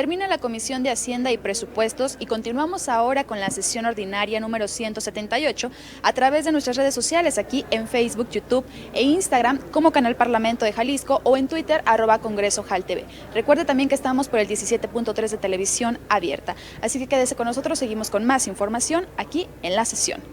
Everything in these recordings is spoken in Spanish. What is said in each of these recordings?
Termina la Comisión de Hacienda y Presupuestos y continuamos ahora con la sesión ordinaria número 178 a través de nuestras redes sociales aquí en Facebook, YouTube e Instagram como Canal Parlamento de Jalisco o en Twitter @CongresoJalTV. Recuerde también que estamos por el 17.3 de televisión abierta. Así que quédese con nosotros, seguimos con más información aquí en la sesión.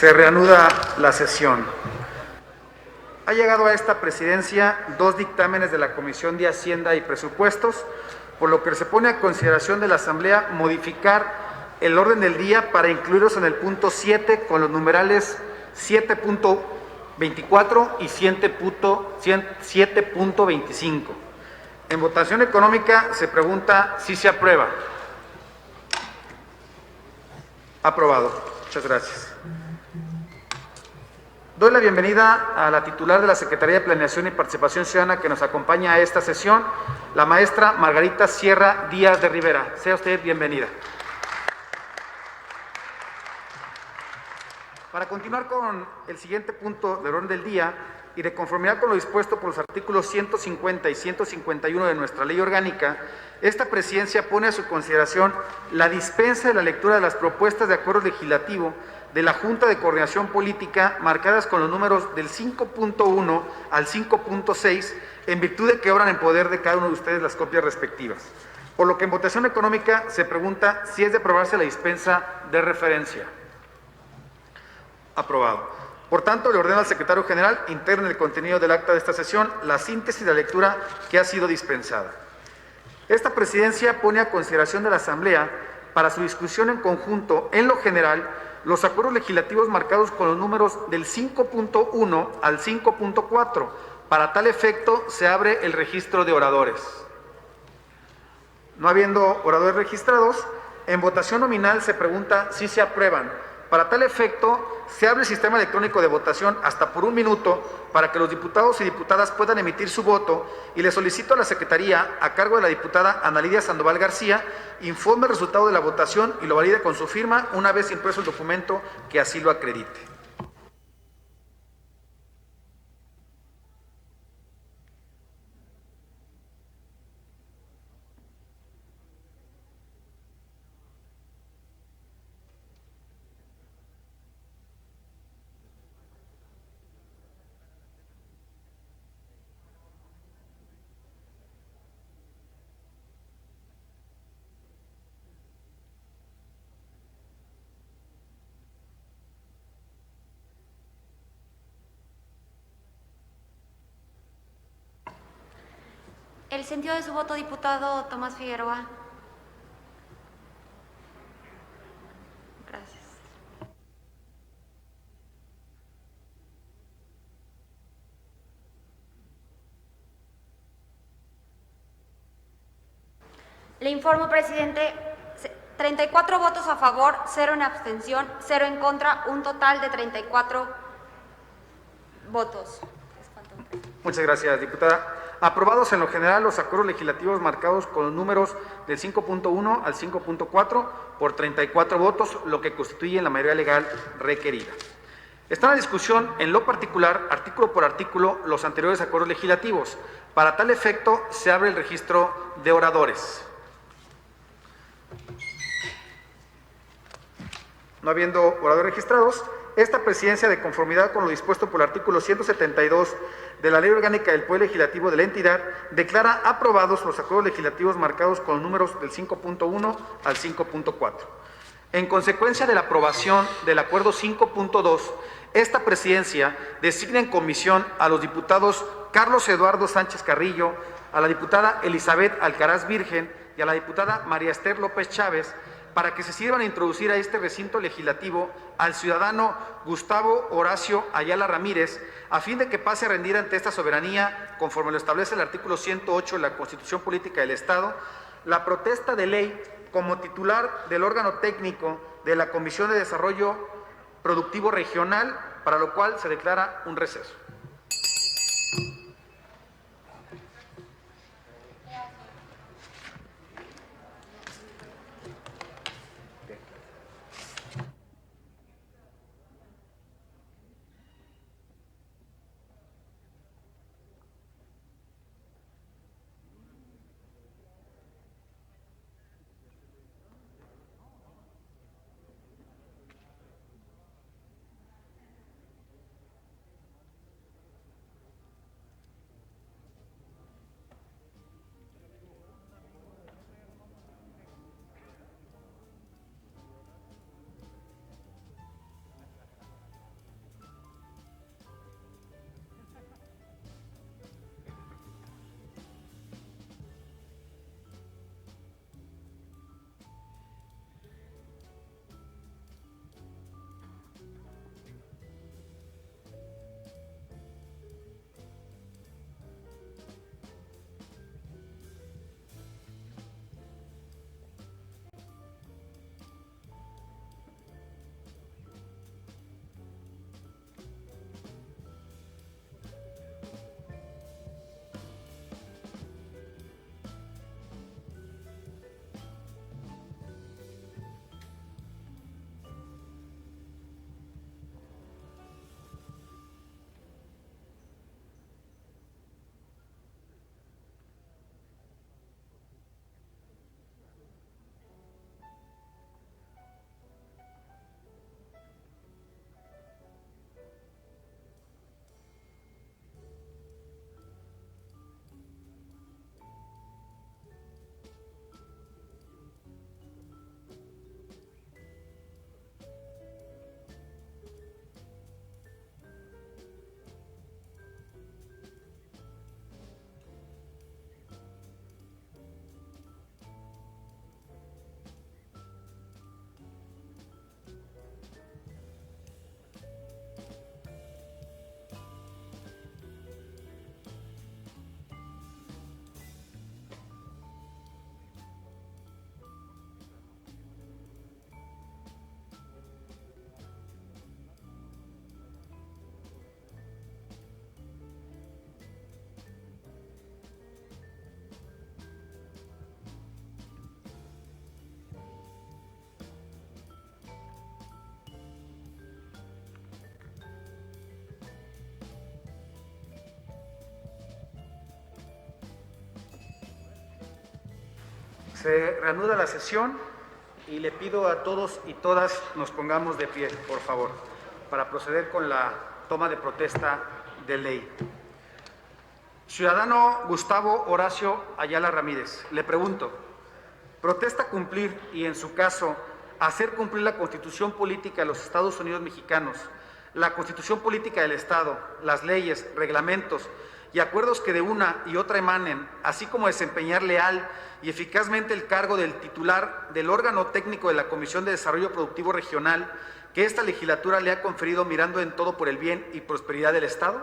Se reanuda la sesión. Ha llegado a esta presidencia 2 dictámenes de la Comisión de Hacienda y Presupuestos, por lo que se pone a consideración de la Asamblea modificar el orden del día para incluirlos en el punto 7 con los numerales 7.24 y 7.25. En votación económica se pregunta si se aprueba. Aprobado. Muchas gracias. Doy la bienvenida a la titular de la Secretaría de Planeación y Participación Ciudadana que nos acompaña a esta sesión, la maestra Margarita Sierra Díaz de Rivera. Sea usted bienvenida. Para continuar con el siguiente punto del orden del día y de conformidad con lo dispuesto por los artículos 150 y 151 de nuestra ley orgánica, esta presidencia pone a su consideración la dispensa de la lectura de las propuestas de acuerdo legislativo de la Junta de Coordinación Política marcadas con los números del 5.1 al 5.6 en virtud de que obran en poder de cada uno de ustedes las copias respectivas. Por lo que en votación económica se pregunta si es de aprobarse la dispensa de referencia. Aprobado. Por tanto, le ordeno al secretario general integre en el contenido del acta de esta sesión la síntesis de la lectura que ha sido dispensada. Esta presidencia pone a consideración de la Asamblea para su discusión en conjunto, en lo general, los acuerdos legislativos marcados con los números del 5.1 al 5.4. Para tal efecto, se abre el registro de oradores. No habiendo oradores registrados, en votación nominal se pregunta si se aprueban. Para tal efecto, se abre el sistema electrónico de votación hasta por 1 minuto para que los diputados y diputadas puedan emitir su voto y le solicito a la Secretaría, a cargo de la diputada Ana Lidia Sandoval García, informe el resultado de la votación y lo valide con su firma una vez impreso el documento que así lo acredite. El sentido de su voto, diputado Tomás Figueroa. Gracias. Le informo, presidente, 34 votos a favor, 0 en abstención, 0 en contra, un total de 34 votos. Muchas gracias, diputada. Aprobados en lo general los acuerdos legislativos marcados con los números del 5.1 al 5.4 por 34 votos, lo que constituye la mayoría legal requerida. Está en discusión en lo particular, artículo por artículo, los anteriores acuerdos legislativos. Para tal efecto, se abre el registro de oradores. No habiendo oradores registrados, esta presidencia, de conformidad con lo dispuesto por el artículo 172 de la Ley Orgánica del Poder Legislativo de la entidad, declara aprobados los acuerdos legislativos marcados con números del 5.1 al 5.4. En consecuencia de la aprobación del acuerdo 5.2, esta presidencia designa en comisión a los diputados Carlos Eduardo Sánchez Carrillo, a la diputada Elizabeth Alcaraz Virgen y a la diputada María Esther López Chávez, para que se sirvan a introducir a este recinto legislativo al ciudadano Gustavo Horacio Ayala Ramírez, a fin de que pase a rendir ante esta soberanía, conforme lo establece el artículo 108 de la Constitución Política del Estado, la protesta de ley como titular del órgano técnico de la Comisión de Desarrollo Productivo Regional, para lo cual se declara un receso. Se reanuda la sesión y le pido a todos y todas nos pongamos de pie, por favor, para proceder con la toma de protesta de ley. Ciudadano Gustavo Horacio Ayala Ramírez, le pregunto, ¿protesta cumplir y, en su caso, hacer cumplir la Constitución Política de los Estados Unidos Mexicanos, la Constitución Política del Estado, las leyes, reglamentos y acuerdos que de una y otra emanen, así como desempeñar leal y eficazmente el cargo del titular del órgano técnico de la Comisión de Desarrollo Productivo Regional que esta legislatura le ha conferido mirando en todo por el bien y prosperidad del Estado?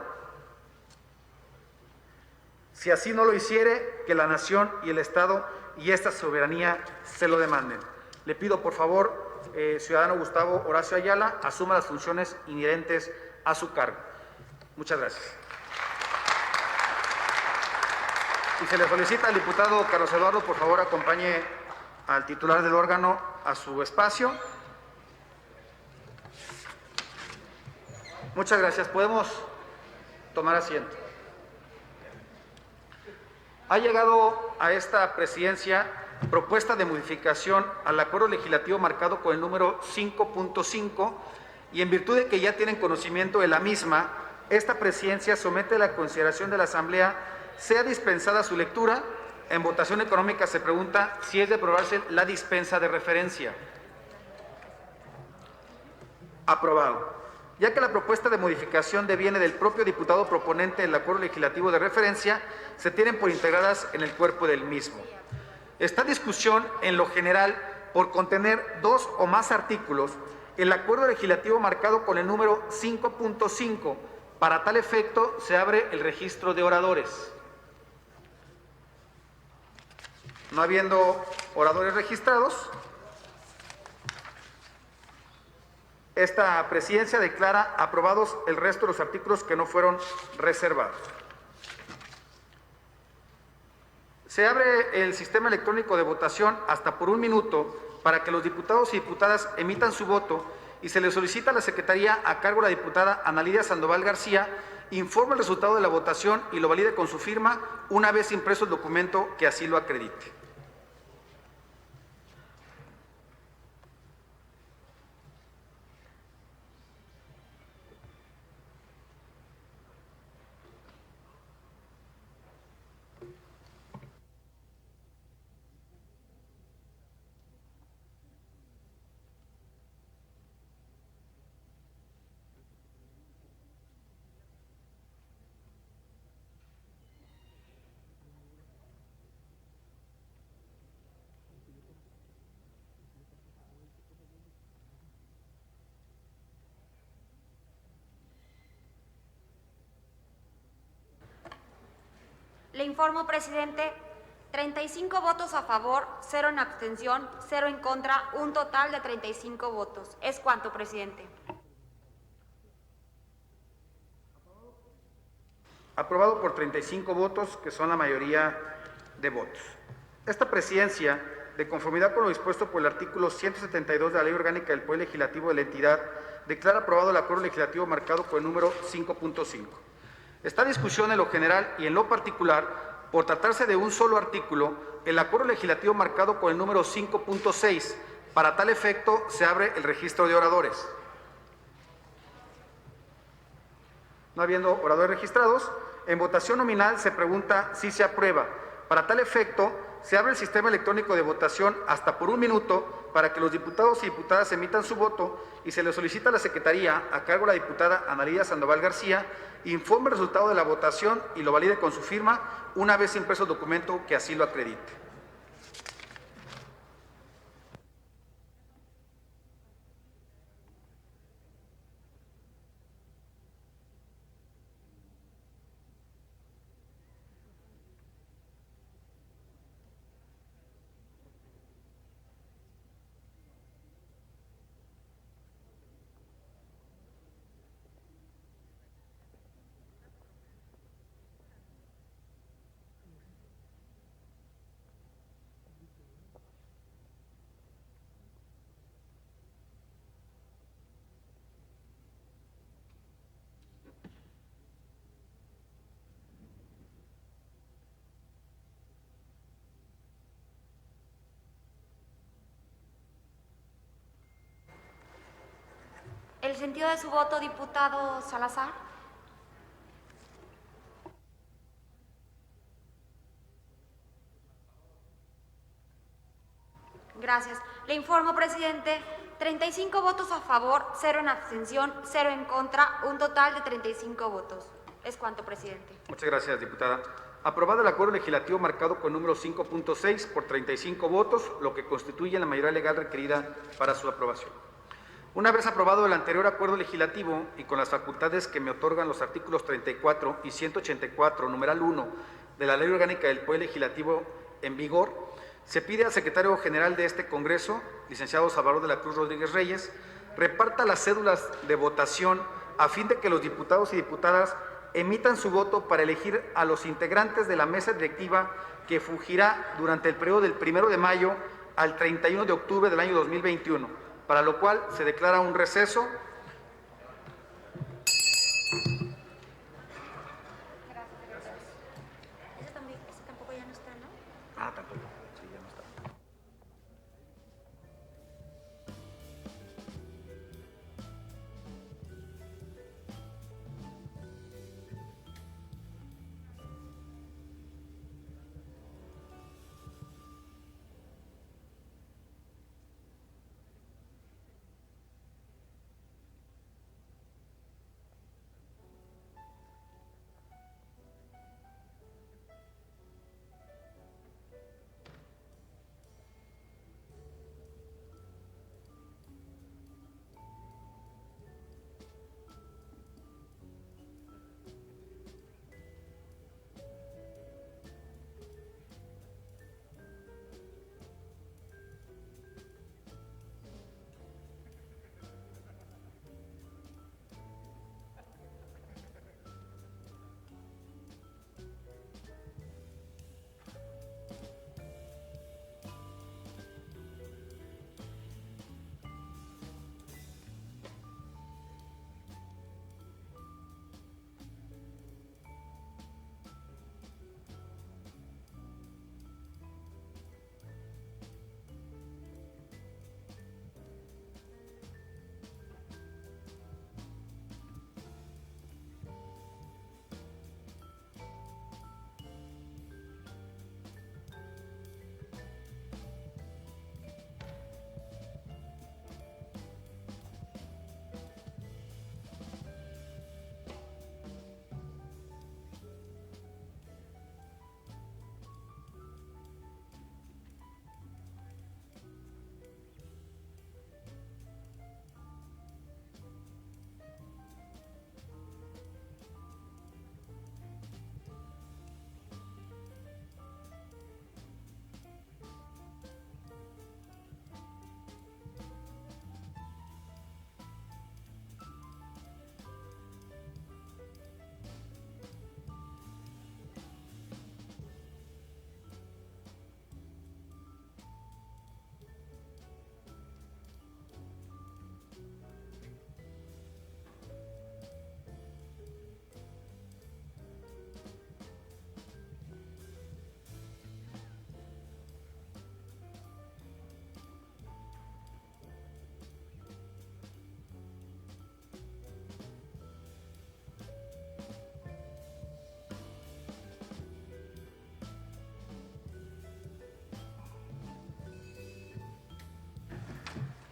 Si así no lo hiciere, que la nación y el Estado y esta soberanía se lo demanden. Le pido, por favor, ciudadano Gustavo Horacio Ayala, asuma las funciones inherentes a su cargo. Muchas gracias. Y se le solicita al diputado Carlos Eduardo, por favor, acompañe al titular del órgano a su espacio. Muchas gracias. ¿Podemos tomar asiento? Ha llegado a esta presidencia propuesta de modificación al acuerdo legislativo marcado con el número 5.5 y en virtud de que ya tienen conocimiento de la misma, esta presidencia somete a la consideración de la Asamblea sea dispensada su lectura. En votación económica se pregunta si es de aprobarse la dispensa de referencia. Aprobado. Ya que la propuesta de modificación deviene del propio diputado proponente del acuerdo legislativo de referencia, se tienen por integradas en el cuerpo del mismo. Esta discusión, en lo general, por contener dos o más artículos, el acuerdo legislativo marcado con el número 5.5, para tal efecto se abre el registro de oradores. No habiendo oradores registrados, esta presidencia declara aprobados el resto de los artículos que no fueron reservados. Se abre el sistema electrónico de votación hasta por 1 minuto para que los diputados y diputadas emitan su voto y se le solicita a la Secretaría a cargo de la diputada Ana Lidia Sandoval García informe el resultado de la votación y lo valide con su firma una vez impreso el documento que así lo acredite. Le informo, presidente, 35 votos a favor, 0 en abstención, 0 en contra, un total de 35 votos. ¿Es cuánto, presidente? Aprobado por 35 votos, que son la mayoría de votos. Esta presidencia, de conformidad con lo dispuesto por el artículo 172 de la Ley Orgánica del Poder Legislativo de la entidad, declara aprobado el acuerdo legislativo marcado por el número 5.5. Esta discusión en lo general y en lo particular, por tratarse de un solo artículo, el acuerdo legislativo marcado con el número 5.6, para tal efecto se abre el registro de oradores. No habiendo oradores registrados, en votación nominal se pregunta si se aprueba. Para tal efecto, se abre el sistema electrónico de votación hasta por 1 minuto para que los diputados y diputadas emitan su voto y se le solicita a la Secretaría, a cargo de la diputada Ana Lidia Sandoval García, informe el resultado de la votación y lo valide con su firma una vez impreso el documento que así lo acredite. sentido de su voto, diputado Salazar. Gracias. Le informo, presidente, 35 votos a favor, 0 en abstención, 0 en contra, un total de 35 votos. Es cuanto, presidente. Muchas gracias, diputada. Aprobado el acuerdo legislativo marcado con número 5.6 por 35 votos, lo que constituye la mayoría legal requerida para su aprobación. Una vez aprobado el anterior acuerdo legislativo y con las facultades que me otorgan los artículos 34 y 184, numeral 1 de la Ley Orgánica del Poder Legislativo en vigor, se pide al secretario general de este Congreso, licenciado Salvador de la Cruz Rodríguez Reyes, reparta las cédulas de votación a fin de que los diputados y diputadas emitan su voto para elegir a los integrantes de la mesa directiva que fungirá durante el periodo del 1 de mayo al 31 de octubre del año 2021, para lo cual se declara un receso. Ese tampoco ya no está, ¿no? Ah, tampoco. Sí, ya no está.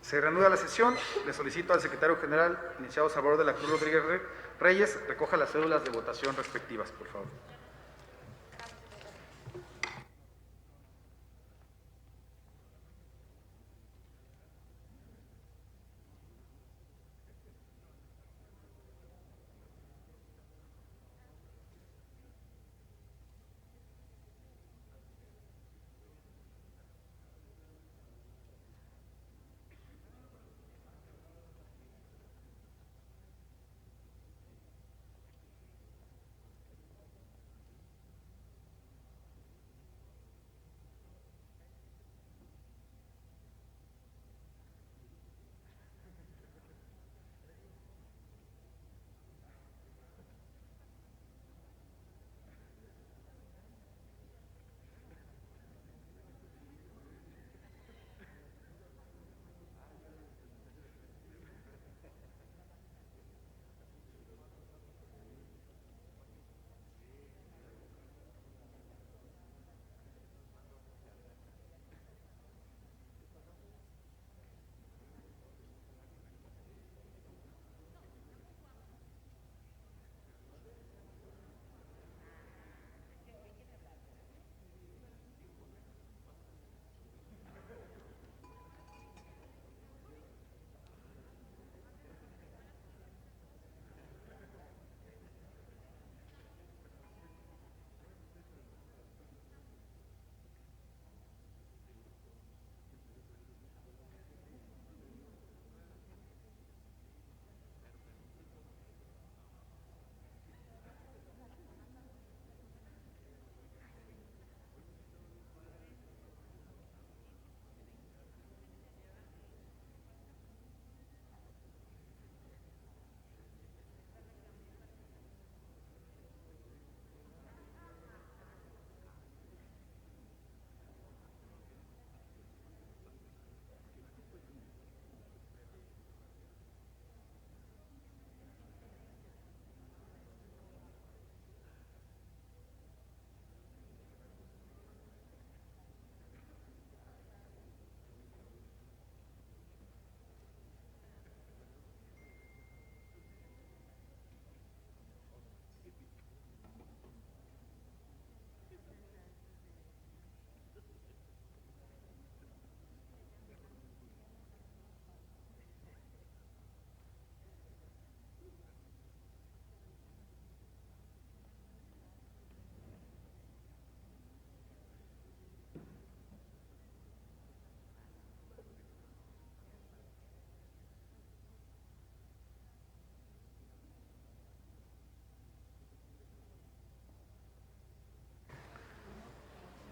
Se reanuda la sesión. Le solicito al secretario general, licenciado Salvador de la Cruz Rodríguez Reyes, recoja las cédulas de votación respectivas, por favor.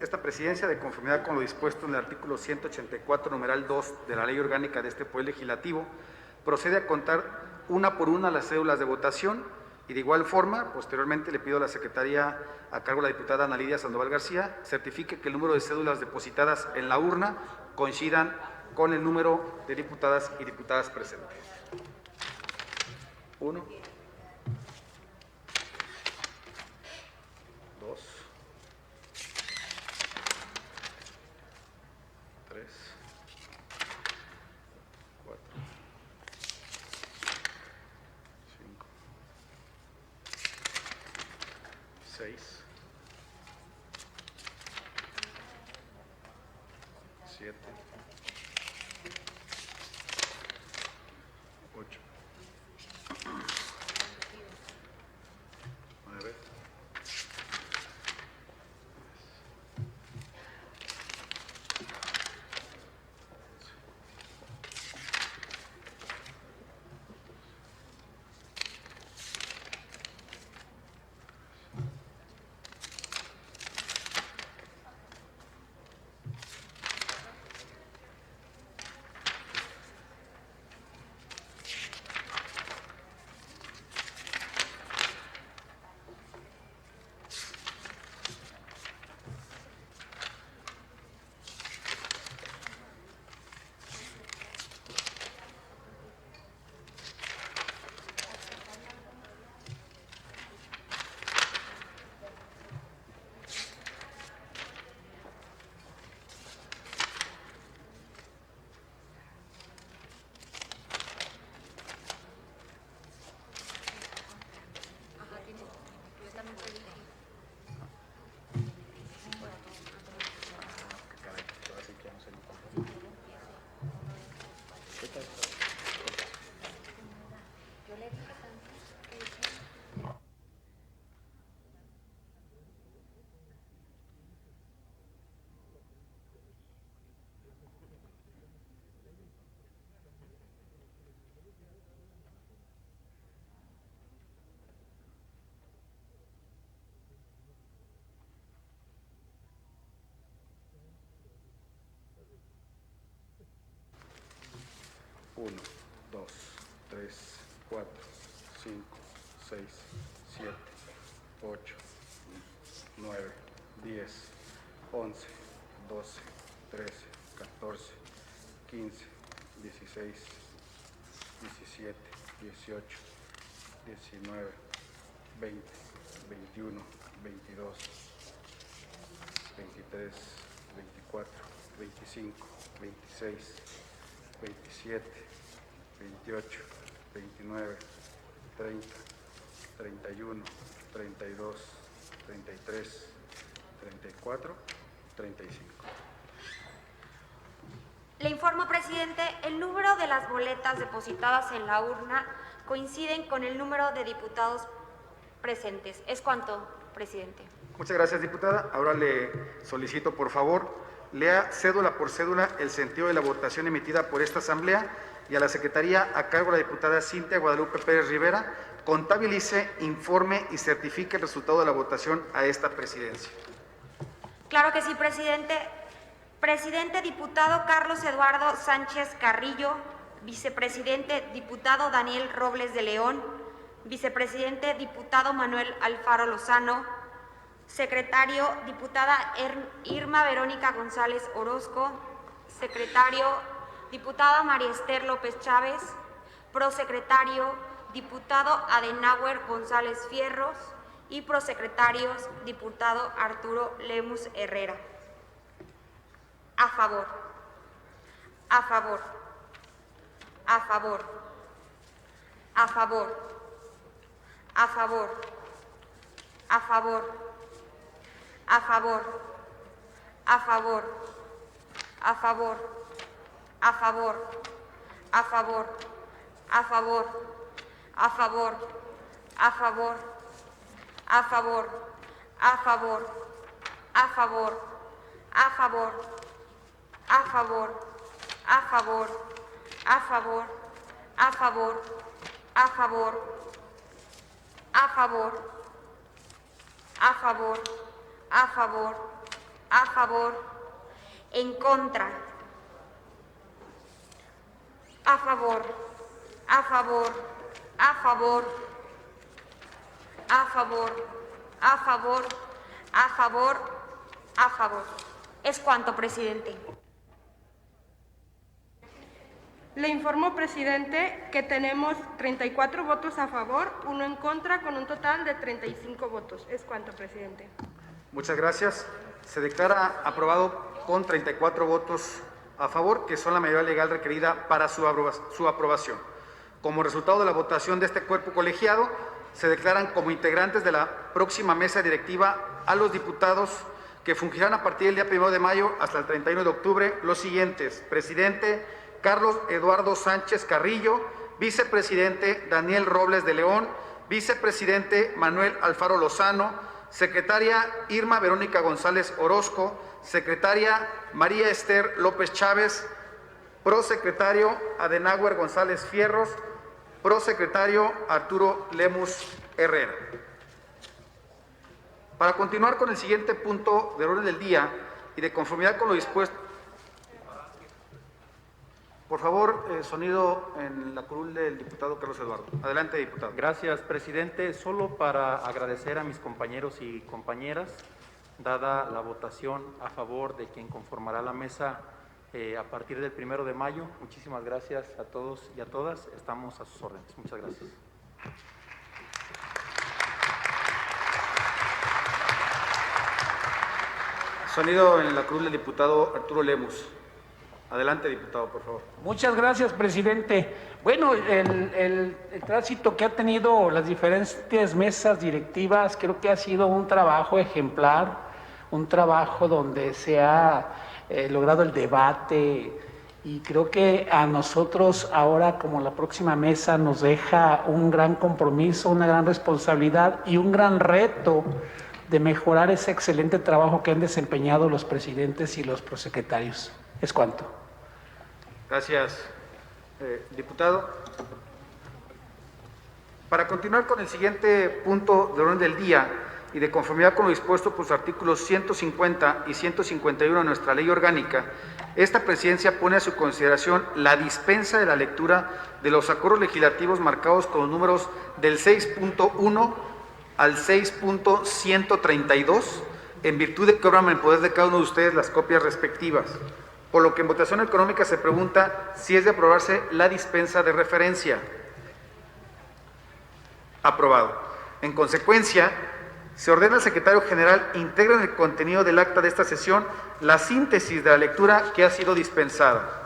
esta presidencia, de conformidad con lo dispuesto en el artículo 184, numeral 2 de la Ley Orgánica de este Poder Legislativo, procede a contar una por una las cédulas de votación y de igual forma, posteriormente le pido a la secretaria a cargo de la diputada Ana Lidia Sandoval García certifique que el número de cédulas depositadas en la urna coincidan con el número de diputadas y diputadas presentes. 1, 2, 3, 4, 5, 6, 7, 8, 9, 1, 2, 3, 4, 5, 6, 7, 8, 9, 10, 11, 12, 13, 14, 15, 16, 17, 18, 19, 20, 21, 22, 23, 24, 25, 26, 27, 28, 29, 30, 31, 32, 33, 34, 35. Le informo, presidente, el número de las boletas depositadas en la urna coinciden con el número de diputados presentes. ¿Es cuanto, presidente? Muchas gracias, diputada. Ahora le solicito, por favor, lea cédula por cédula el sentido de la votación emitida por esta Asamblea y a la Secretaría a cargo de la diputada Cintia Guadalupe Pérez Rivera contabilice, informe y certifique el resultado de la votación a esta presidencia. Claro que sí, presidente. Presidente, diputado Carlos Eduardo Sánchez Carrillo. Vicepresidente, diputado Daniel Robles de León. Vicepresidente, diputado Manuel Alfaro Lozano. Secretario, diputada Irma Verónica González Orozco. Secretario, diputada María Esther López Chávez. Prosecretario, diputado Adenauer González Fierros. Y prosecretarios, diputado Arturo Lemus Herrera. A favor. A favor. A favor. A favor. A favor. A favor. A favor, a favor, a favor, a favor, a favor, a favor, a favor, a favor, a favor, a favor, a favor, a favor, a favor, a favor, a favor, a favor, a favor, a favor, a favor, a favor, a favor, en contra, a favor, a favor, a favor, a favor, a favor, a favor, a favor. Es cuanto, presidente. Le informo, presidente, que tenemos 34 votos a favor, 1 en contra, con un total de 35 votos. Es cuanto, presidente. Muchas gracias. Se declara aprobado con 34 votos a favor, que son la mayoría legal requerida para su aprobación. Como resultado de la votación de este cuerpo colegiado, se declaran como integrantes de la próxima mesa directiva a los diputados que fungirán a partir del día 1 de mayo hasta el 31 de octubre los siguientes: presidente Carlos Eduardo Sánchez Carrillo, vicepresidente Daniel Robles de León, vicepresidente Manuel Alfaro Lozano, secretaria Irma Verónica González Orozco, secretaria María Esther López Chávez, prosecretario Adenauer González Fierros, prosecretario Arturo Lemus Herrera. Para continuar con el siguiente punto del orden del día y de conformidad con lo dispuesto, por favor, sonido en la curul del diputado Carlos Eduardo. Adelante, diputado. Gracias, presidente. Solo para agradecer a mis compañeros y compañeras, dada la votación a favor de quien conformará la mesa a partir del 1 de mayo. Muchísimas gracias a todos y a todas. Estamos a sus órdenes. Muchas gracias. Sonido en la curul del diputado Arturo Lemus. Adelante, diputado, por favor. Muchas gracias, presidente. Bueno, el tránsito que ha tenido las diferentes mesas directivas creo que ha sido un trabajo ejemplar, un trabajo donde se ha logrado el debate, y creo que a nosotros ahora, como la próxima mesa, nos deja un gran compromiso, una gran responsabilidad y un gran reto de mejorar ese excelente trabajo que han desempeñado los presidentes y los prosecretarios. Es cuanto. Gracias, diputado. Para continuar con el siguiente punto del orden del día y de conformidad con lo dispuesto por los artículos 150 y 151 de nuestra ley orgánica, esta presidencia pone a su consideración la dispensa de la lectura de los acuerdos legislativos marcados con los números del 6.1 al 6.132, en virtud de que obran en poder de cada uno de ustedes las copias respectivas. Por lo que en votación económica se pregunta si es de aprobarse la dispensa de referencia. Aprobado. En consecuencia, se ordena al secretario general integre en el contenido del acta de esta sesión la síntesis de la lectura que ha sido dispensada.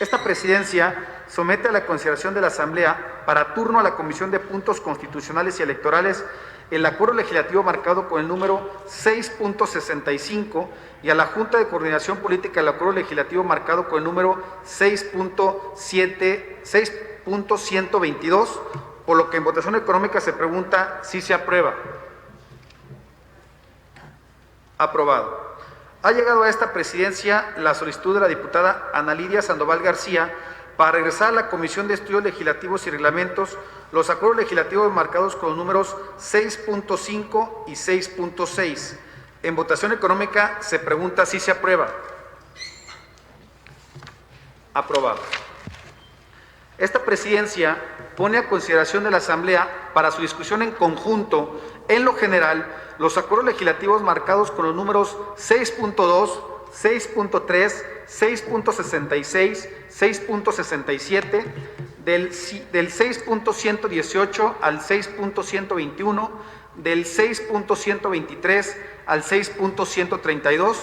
Esta presidencia somete a la consideración de la Asamblea para turno a la Comisión de Puntos Constitucionales y Electorales el acuerdo legislativo marcado con el número 6.65 y a la Junta de Coordinación Política el acuerdo legislativo marcado con el número 6.122, por lo que en votación económica se pregunta si se aprueba. Aprobado. Ha llegado a esta presidencia la solicitud de la diputada Ana Lidia Sandoval García para regresar a la Comisión de Estudios Legislativos y Reglamentos los acuerdos legislativos marcados con los números 6.5 y 6.6. En votación económica se pregunta si se aprueba. Aprobado. Esta presidencia pone a consideración de la Asamblea para su discusión en conjunto, en lo general, los acuerdos legislativos marcados con los números 6.2, 6.3, 6.66, 6.67, del 6.118 al 6.121, del 6.123 al 6.132.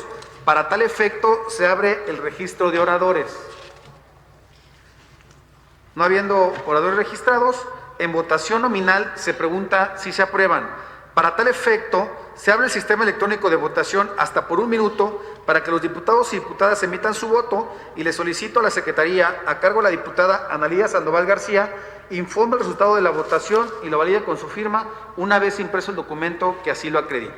Para tal efecto se abre el registro de oradores. No habiendo oradores registrados, en votación nominal se pregunta si se aprueban. Para tal efecto, se abre el sistema electrónico de votación hasta por 1 minuto para que los diputados y diputadas emitan su voto, y le solicito a la Secretaría, a cargo de la diputada Ana Lidia Sandoval García, informe el resultado de la votación y lo valide con su firma una vez impreso el documento que así lo acredite.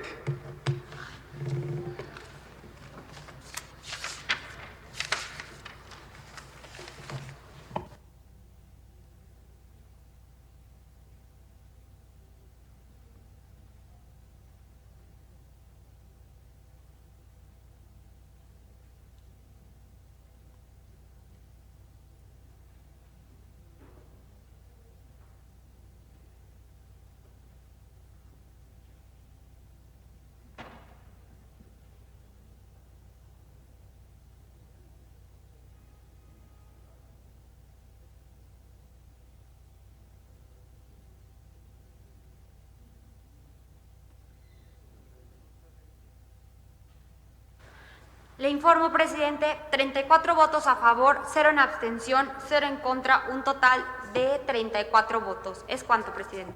Le informo, presidente, 34 votos a favor, 0 en abstención, 0 en contra, un total de 34 votos. ¿Es cuánto, presidente?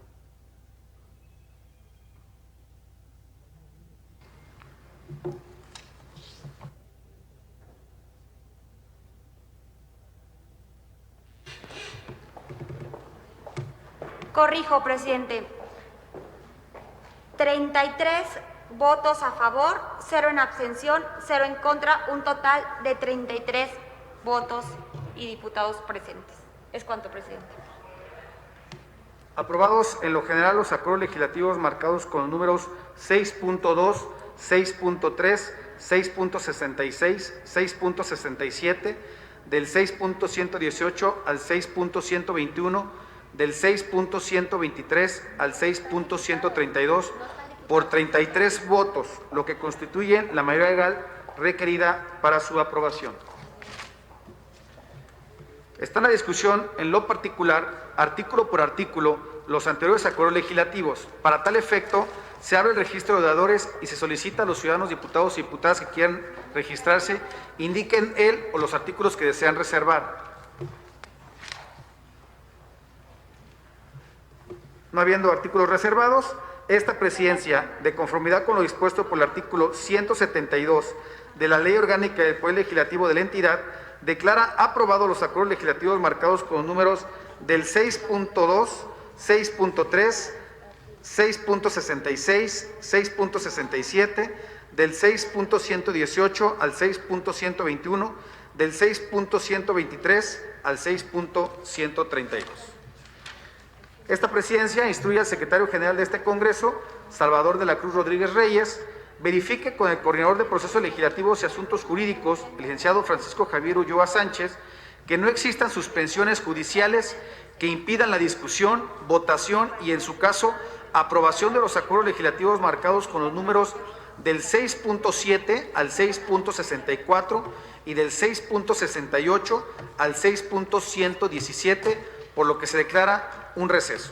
Corrijo, presidente. 33 votos a favor, 0 en abstención, 0 en contra, un total de 33 votos y diputados presentes. ¿Es cuánto, presidente? Aprobados en lo general los acuerdos legislativos marcados con los números 6.2, 6.3, 6.66, 6.67, del 6.118 al 6.121, del 6.123 al 6.132, por 33 votos, lo que constituye la mayoría legal requerida para su aprobación. Está en la discusión, en lo particular, artículo por artículo, los anteriores acuerdos legislativos. Para tal efecto, se abre el registro de deudores y se solicita a los ciudadanos, diputados y diputadas que quieran registrarse, indiquen el o los artículos que desean reservar. No habiendo artículos reservados, esta presidencia, de conformidad con lo dispuesto por el artículo 172 de la Ley Orgánica del Poder Legislativo de la entidad, declara aprobados los acuerdos legislativos marcados con los números del 6.2, 6.3, 6.66, 6.67, del 6.118 al 6.121, del 6.123 al 6.132. Esta presidencia instruye al secretario general de este Congreso, Salvador de la Cruz Rodríguez Reyes, verifique con el coordinador de procesos legislativos y asuntos jurídicos, el licenciado Francisco Javier Ulloa Sánchez, que no existan suspensiones judiciales que impidan la discusión, votación y, en su caso, aprobación de los acuerdos legislativos marcados con los números del 6.7 al 6.64 y del 6.68 al 6.117, por lo que se declara un receso.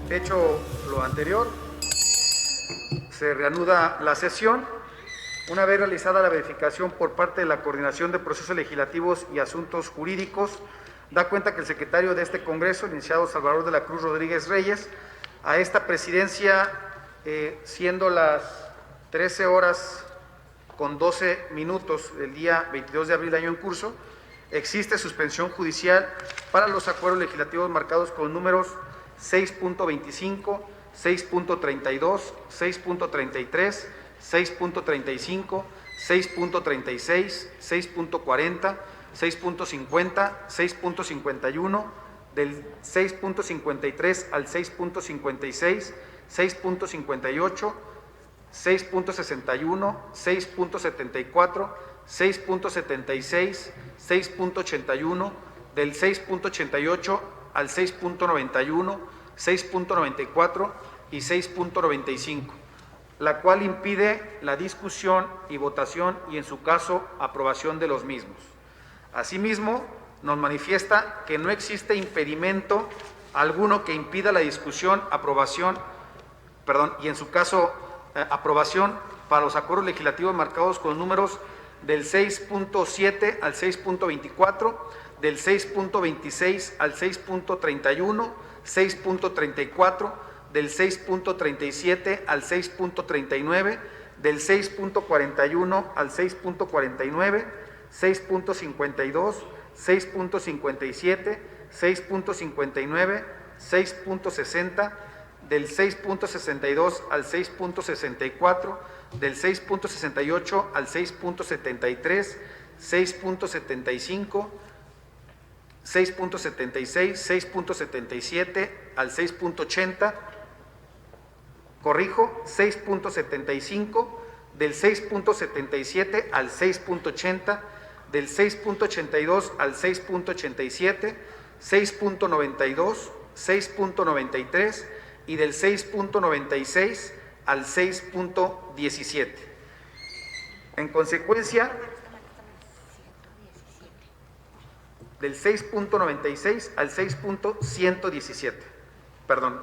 Hecho lo anterior, se reanuda la sesión. Una vez realizada la verificación por parte de la Coordinación de Procesos Legislativos y Asuntos Jurídicos, da cuenta que el secretario de este Congreso, licenciado Salvador de la Cruz Rodríguez Reyes, a esta presidencia, siendo las 13:12 del día 22 de abril del año en curso, existe suspensión judicial para los acuerdos legislativos marcados con números 6.25, 6.32, 6.33, 6.35, 6.36, 6.40, 6.50, 6.51, del 6.53 al 6.56, 6.58, 6.61, 6.74, 6.76, 6.81, del 6.88 al 6.91, 6.94 y 6.95, la cual impide la discusión y votación y, en su caso, aprobación de los mismos. Asimismo, nos manifiesta que no existe impedimento alguno que impida la discusión, y, en su caso, aprobación para los acuerdos legislativos marcados con números del 6.7 al 6.24, del 6.26 al 6.31, 6.34, del 6.37 al 6.39, del 6.41 al 6.49, 6.52, 6.57, 6.59, 6.60, del 6.62 al 6.64, del 6.68 al 6.73, 6.75, 6.76, 6.77 al 6.80, 6.75, del 6.77 al 6.80, del 6.82 al 6.87, 6.92, 6.93 y del 6.96 al 6.17. En consecuencia, del 6.96 al 6.117. Perdón.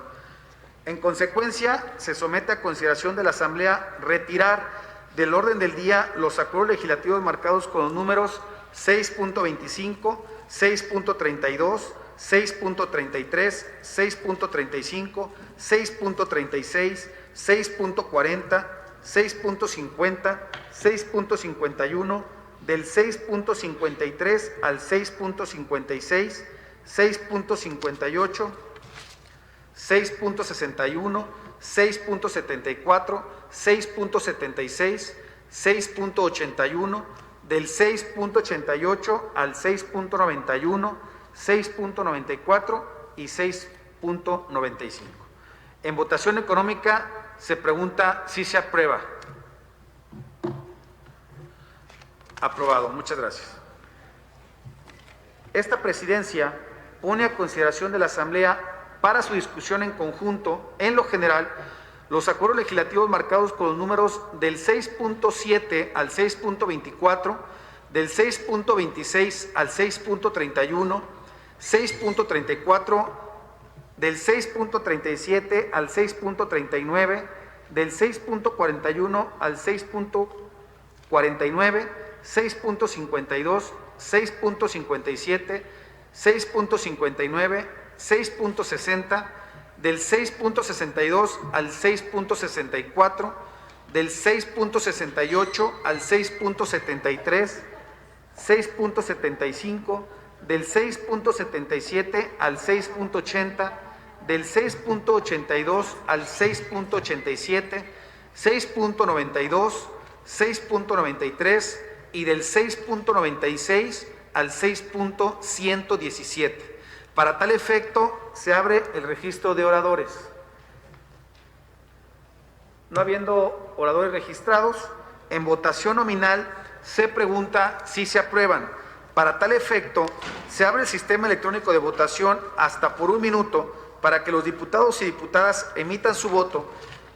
En consecuencia, se somete a consideración de la Asamblea retirar del orden del día los acuerdos legislativos marcados con los números 6.25, 6.32, 6.33, 6.35, 6.36, 6.40, 6.50, 6.51, del 6.53 al 6.56, 6.58, 6.61, 6.74, 6.76, 6.81, del 6.88 al 6.91, 6.94 y 6.95. En votación económica se pregunta si se aprueba. Aprobado. Muchas gracias. Esta presidencia pone a consideración de la Asamblea para su discusión en conjunto, en lo general, los acuerdos legislativos marcados con los números del 6.7 al 6.24, del 6.26 al 6.31, 6.34, del 6.37 al 6.39, del 6.41 al 6.49, 6.52, 6.57, 6.59, 6.60, del 6.62 al 6.64, del 6.68 al 6.73, 6.75, del 6.77 al 6.80, del 6.82 al 6.87, 6.92, 6.93 y del 6.96 al 6.117. Para tal efecto, se abre el registro de oradores. No habiendo oradores registrados, en votación nominal se pregunta si se aprueban. Para tal efecto, se abre el sistema electrónico de votación hasta por 1 minuto para que los diputados y diputadas emitan su voto,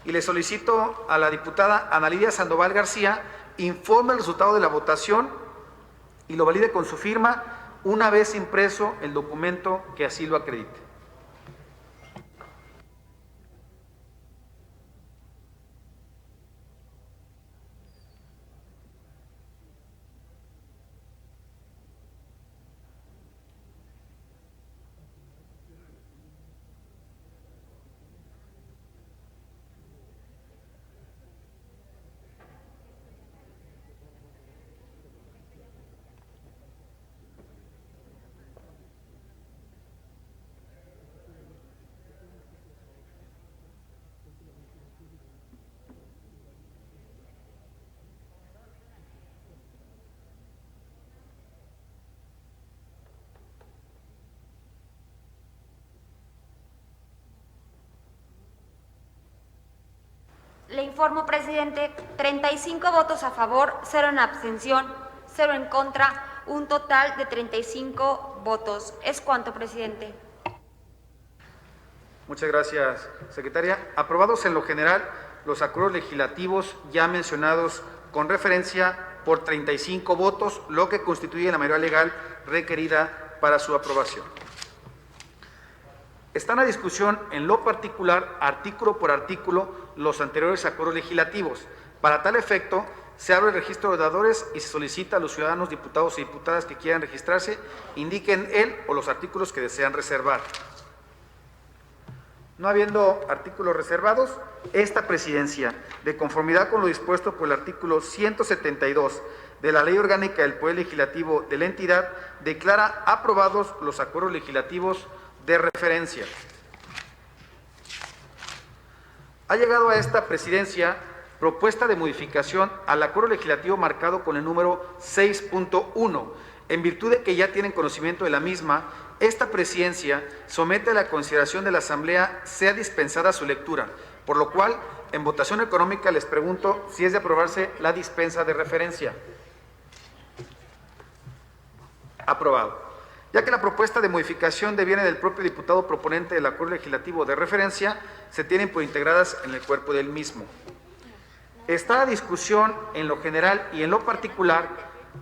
y le solicito a la diputada Ana Lidia Sandoval García informe el resultado de la votación y lo valide con su firma una vez impreso el documento que así lo acredite. Le informo, presidente, 35 votos a favor, 0 en abstención, 0 en contra, un total de 35 votos. ¿Es cuánto, presidente? Muchas gracias, secretaria. Aprobados en lo general los acuerdos legislativos ya mencionados con referencia por 35 votos, lo que constituye la mayoría legal requerida para su aprobación. Están a discusión en lo particular, artículo por artículo, los anteriores acuerdos legislativos. Para tal efecto, se abre el registro de oradores y se solicita a los ciudadanos, diputados y diputadas que quieran registrarse, indiquen el o los artículos que desean reservar. No habiendo artículos reservados, esta presidencia, de conformidad con lo dispuesto por el artículo 172 de la Ley Orgánica del Poder Legislativo de la entidad, declara aprobados los acuerdos legislativos de referencia. Ha llegado a esta presidencia propuesta de modificación al acuerdo legislativo marcado con el número 6.1. En virtud de que ya tienen conocimiento de la misma, esta presidencia somete a la consideración de la Asamblea sea dispensada su lectura, por lo cual, en votación económica les pregunto si es de aprobarse la dispensa de referencia. Aprobado. Ya que la propuesta de modificación deviene del propio diputado proponente del acuerdo legislativo de referencia, se tienen por integradas en el cuerpo del mismo. Está a discusión en lo general y en lo particular,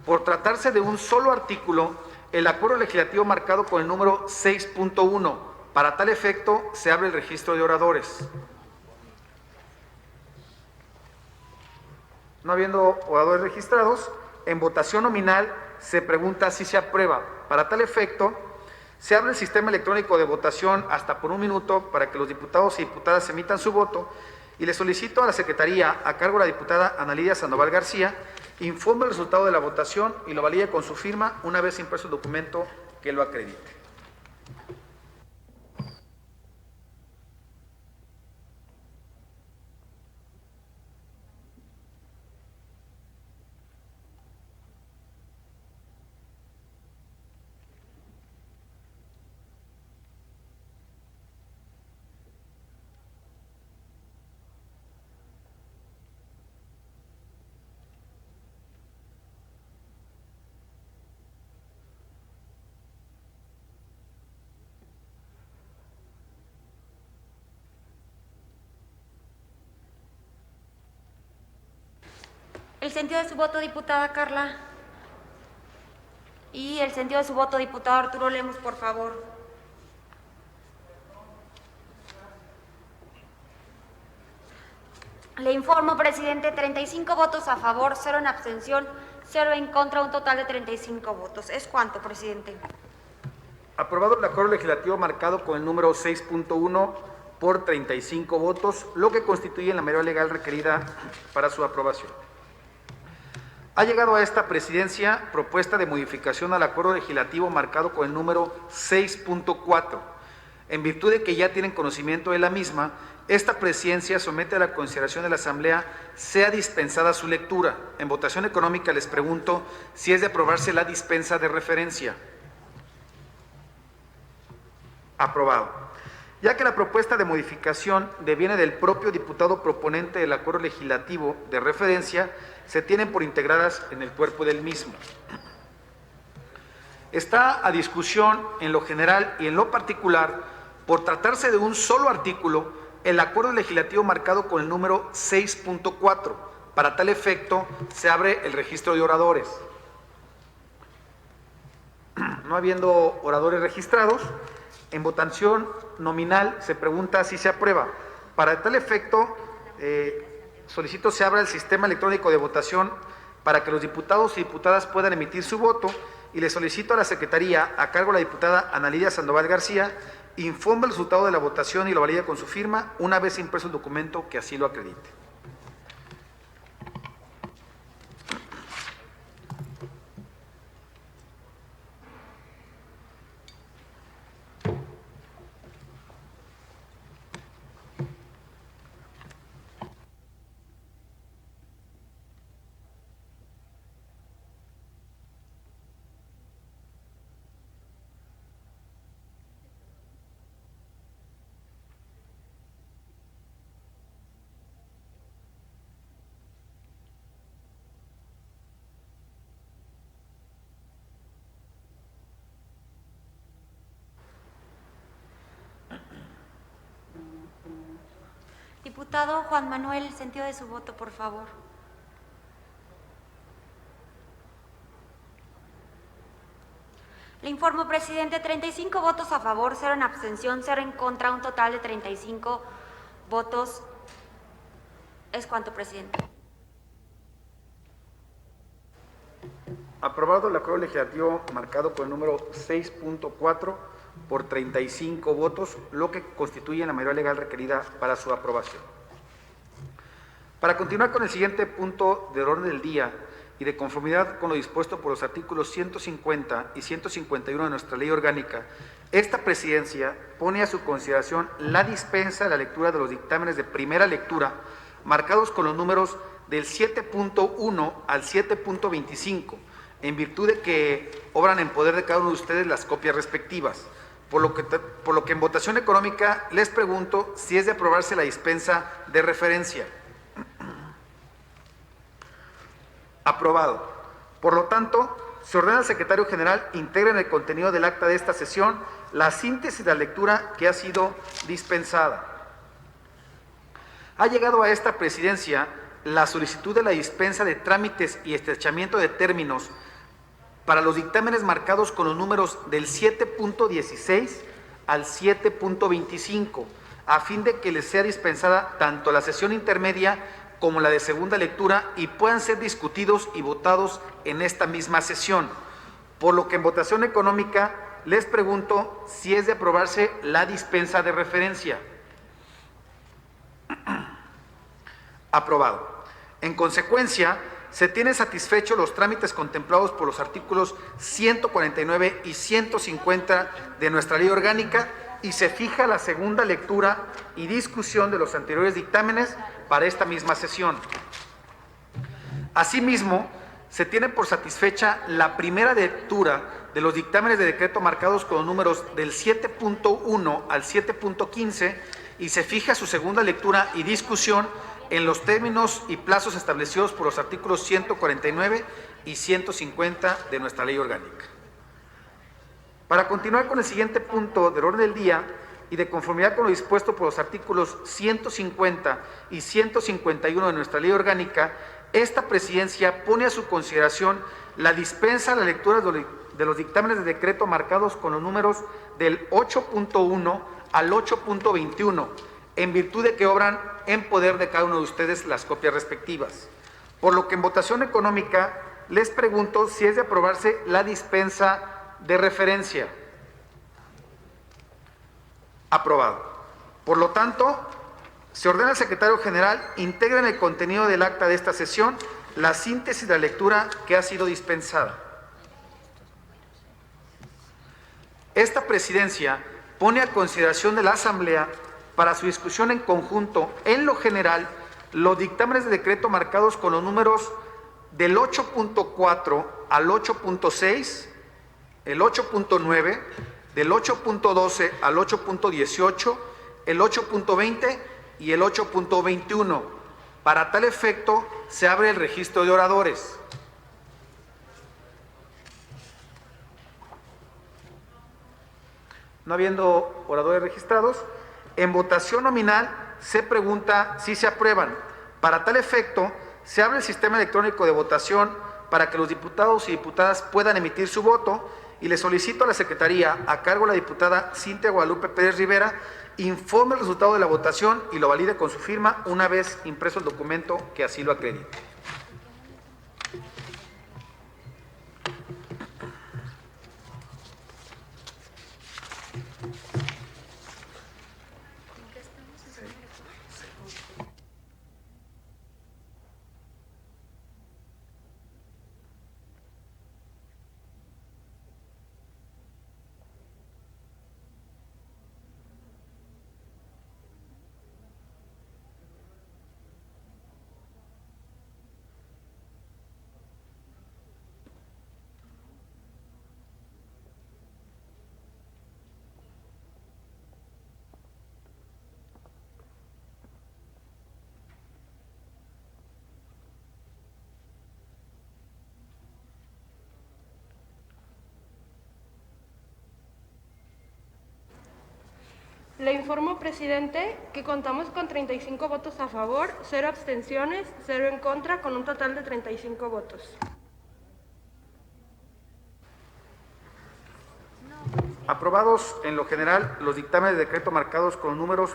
por tratarse de un solo artículo, el acuerdo legislativo marcado con el número 6.1. Para tal efecto, se abre el registro de oradores. No habiendo oradores registrados, en votación nominal se pregunta si se aprueba. Para tal efecto, se abre el sistema electrónico de votación hasta por 1 minuto para que los diputados y diputadas emitan su voto, y le solicito a la Secretaría, a cargo de la diputada Ana Lidia Sandoval García, informe el resultado de la votación y lo valide con su firma una vez impreso el documento que lo acredite. El sentido de su voto, diputada Carla. Y el sentido de su voto, diputado Arturo Lemos, por favor. Le informo, presidente, 35 votos a favor, 0 en abstención, 0 en contra, un total de 35 votos. ¿Es cuánto, presidente? Aprobado el acuerdo legislativo marcado con el número 6.1 por 35 votos, lo que constituye la mayoría legal requerida para su aprobación. Ha llegado a esta presidencia propuesta de modificación al acuerdo legislativo marcado con el número 6.4. En virtud de que ya tienen conocimiento de la misma, esta presidencia somete a la consideración de la Asamblea sea dispensada su lectura. En votación económica les pregunto si es de aprobarse la dispensa de referencia. Aprobado. Ya que la propuesta de modificación deviene del propio diputado proponente del acuerdo legislativo de referencia, se tienen por integradas en el cuerpo del mismo. Está a discusión en lo general y en lo particular, por tratarse de un solo artículo, el acuerdo legislativo marcado con el número 6.4. Para tal efecto, se abre el registro de oradores. No habiendo oradores registrados, en votación nominal se pregunta si se aprueba. Para tal efecto, solicito se abra el sistema electrónico de votación para que los diputados y diputadas puedan emitir su voto, y le solicito a la Secretaría, a cargo de la diputada Ana Lidia Sandoval García, informe el resultado de la votación y lo valide con su firma una vez impreso el documento que así lo acredite. Diputado Juan Manuel, el sentido de su voto, por favor. Le informo, presidente, 35 votos a favor, 0 en abstención, 0 en contra, un total de 35 votos. ¿Es cuánto, presidente? Aprobado el acuerdo legislativo marcado con el número 6.4 por 35 votos, lo que constituye la mayoría legal requerida para su aprobación. Para continuar con el siguiente punto del orden del día y de conformidad con lo dispuesto por los artículos 150 y 151 de nuestra ley orgánica, esta presidencia pone a su consideración la dispensa de la lectura de los dictámenes de primera lectura marcados con los números del 7.1 al 7.25, en virtud de que obran en poder de cada uno de ustedes las copias respectivas. Por lo que en votación económica les pregunto si es de aprobarse la dispensa de referencia. Aprobado. Por lo tanto, se ordena al secretario general integre en el contenido del acta de esta sesión la síntesis de la lectura que ha sido dispensada. Ha llegado a esta presidencia la solicitud de la dispensa de trámites y estrechamiento de términos para los dictámenes marcados con los números del 7.16 al 7.25, a fin de que les sea dispensada tanto la sesión intermedia como la de segunda lectura y puedan ser discutidos y votados en esta misma sesión. Por lo que en votación económica les pregunto si es de aprobarse la dispensa de referencia. Aprobado. En consecuencia, se tienen satisfechos los trámites contemplados por los artículos 149 y 150 de nuestra ley orgánica y se fija la segunda lectura y discusión de los anteriores dictámenes para esta misma sesión. Asimismo, se tiene por satisfecha la primera lectura de los dictámenes de decreto marcados con los números del 7.1 al 7.15 y se fija su segunda lectura y discusión en los términos y plazos establecidos por los artículos 149 y 150 de nuestra ley orgánica. Para continuar con el siguiente punto del orden del día y de conformidad con lo dispuesto por los artículos 150 y 151 de nuestra ley orgánica, esta presidencia pone a su consideración la dispensa a la lectura de los dictámenes de decreto marcados con los números del 8.1 al 8.21, en virtud de que obran en poder de cada uno de ustedes las copias respectivas. Por lo que en votación económica les pregunto si es de aprobarse la dispensa de referencia. Aprobado. Por lo tanto, se ordena al secretario general integre en el contenido del acta de esta sesión la síntesis de la lectura que ha sido dispensada. Esta presidencia pone a consideración de la Asamblea para su discusión en conjunto, en lo general, los dictámenes de decreto marcados con los números del 8.4 al 8.6, el 8.9, del 8.12 al 8.18, el 8.20 y el 8.21. Para tal efecto, se abre el registro de oradores. No habiendo oradores registrados, en votación nominal se pregunta si se aprueban. Para tal efecto, se abre el sistema electrónico de votación para que los diputados y diputadas puedan emitir su voto y le solicito a la Secretaría, a cargo de la diputada Cintia Guadalupe Pérez Rivera, informe el resultado de la votación y lo valide con su firma una vez impreso el documento que así lo acredite. Le informo, presidente, que contamos con 35 votos a favor, 0 abstenciones, 0 en contra, con un total de 35 votos. Aprobados en lo general los dictámenes de decreto marcados con números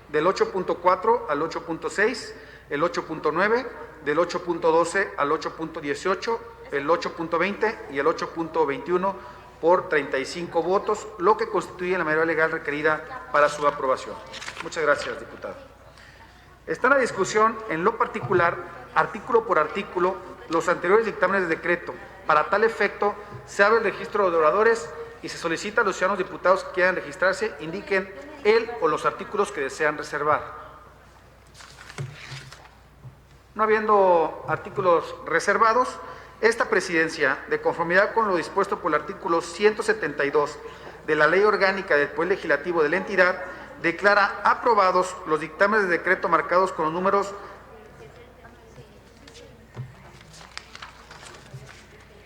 del 8.4 al 8.6, el 8.9, del 8.12 al 8.18, el 8.20 y el 8.21 por 35 votos, lo que constituye la mayoría legal requerida para su aprobación. Muchas gracias, diputado. Está en la discusión, en lo particular, artículo por artículo, los anteriores dictámenes de decreto. Para tal efecto, se abre el registro de oradores y se solicita a los ciudadanos diputados que quieran registrarse, indiquen el o los artículos que desean reservar. No habiendo artículos reservados, esta presidencia, de conformidad con lo dispuesto por el artículo 172 de la Ley Orgánica del Poder Legislativo de la entidad, declara aprobados los dictámenes de decreto marcados con los números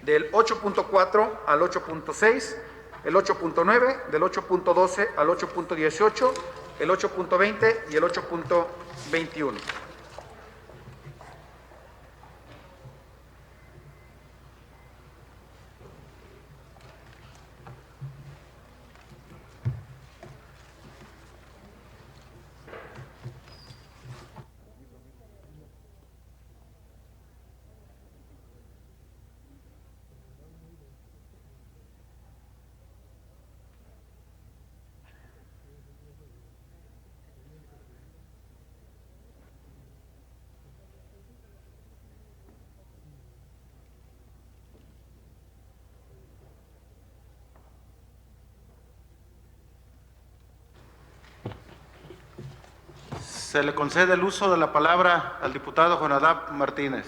del 8.4 al 8.6, el 8.9, del 8.12 al 8.18, el 8.20 y el 8.21. Se le concede el uso de la palabra al diputado Jonadab Martínez.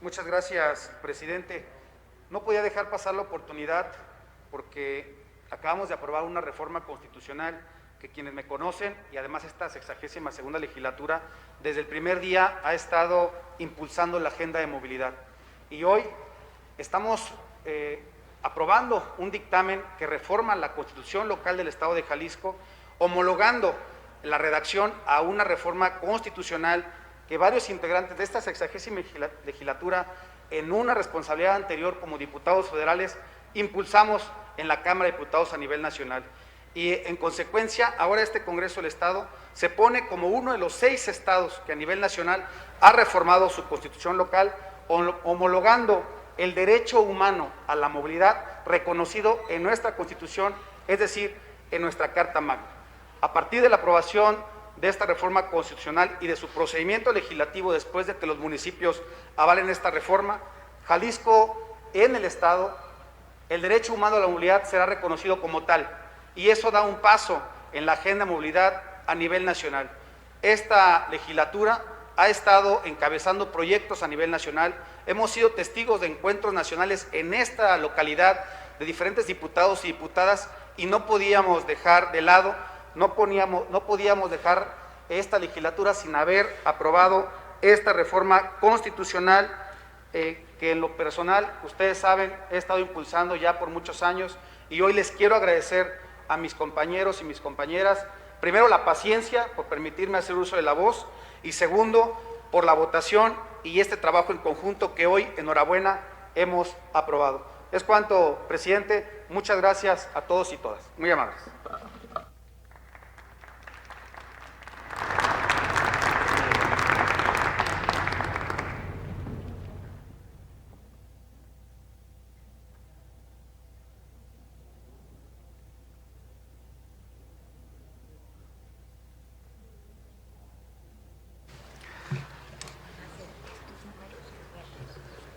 Muchas gracias, presidente. No podía dejar pasar la oportunidad porque acabamos de aprobar una reforma constitucional que quienes me conocen y además esta 62ª legislatura desde el primer día ha estado impulsando la agenda de movilidad. Y hoy estamos aprobando un dictamen que reforma la Constitución local del Estado de Jalisco, homologando la redacción a una reforma constitucional que varios integrantes de esta 60ª legislatura, en una responsabilidad anterior como diputados federales, impulsamos en la Cámara de Diputados a nivel nacional. Y en consecuencia, ahora este Congreso del Estado se pone como uno de los 6 estados que a nivel nacional ha reformado su Constitución local, homologando el derecho humano a la movilidad reconocido en nuestra Constitución, es decir, en nuestra Carta Magna. A partir de la aprobación de esta reforma constitucional y de su procedimiento legislativo después de que los municipios avalen esta reforma, Jalisco, en el Estado, el derecho humano a la movilidad será reconocido como tal, y eso da un paso en la agenda de movilidad a nivel nacional. Esta legislatura ha estado encabezando proyectos a nivel nacional, hemos sido testigos de encuentros nacionales en esta localidad de diferentes diputados y diputadas, y no podíamos dejar de lado, no podíamos dejar esta legislatura sin haber aprobado esta reforma constitucional que en lo personal, ustedes saben, he estado impulsando ya por muchos años, y hoy les quiero agradecer a mis compañeros y mis compañeras primero, la paciencia por permitirme hacer uso de la voz y segundo, por la votación y este trabajo en conjunto que hoy, enhorabuena, hemos aprobado. Es cuanto, presidente. Muchas gracias a todos y todas. Muy amables.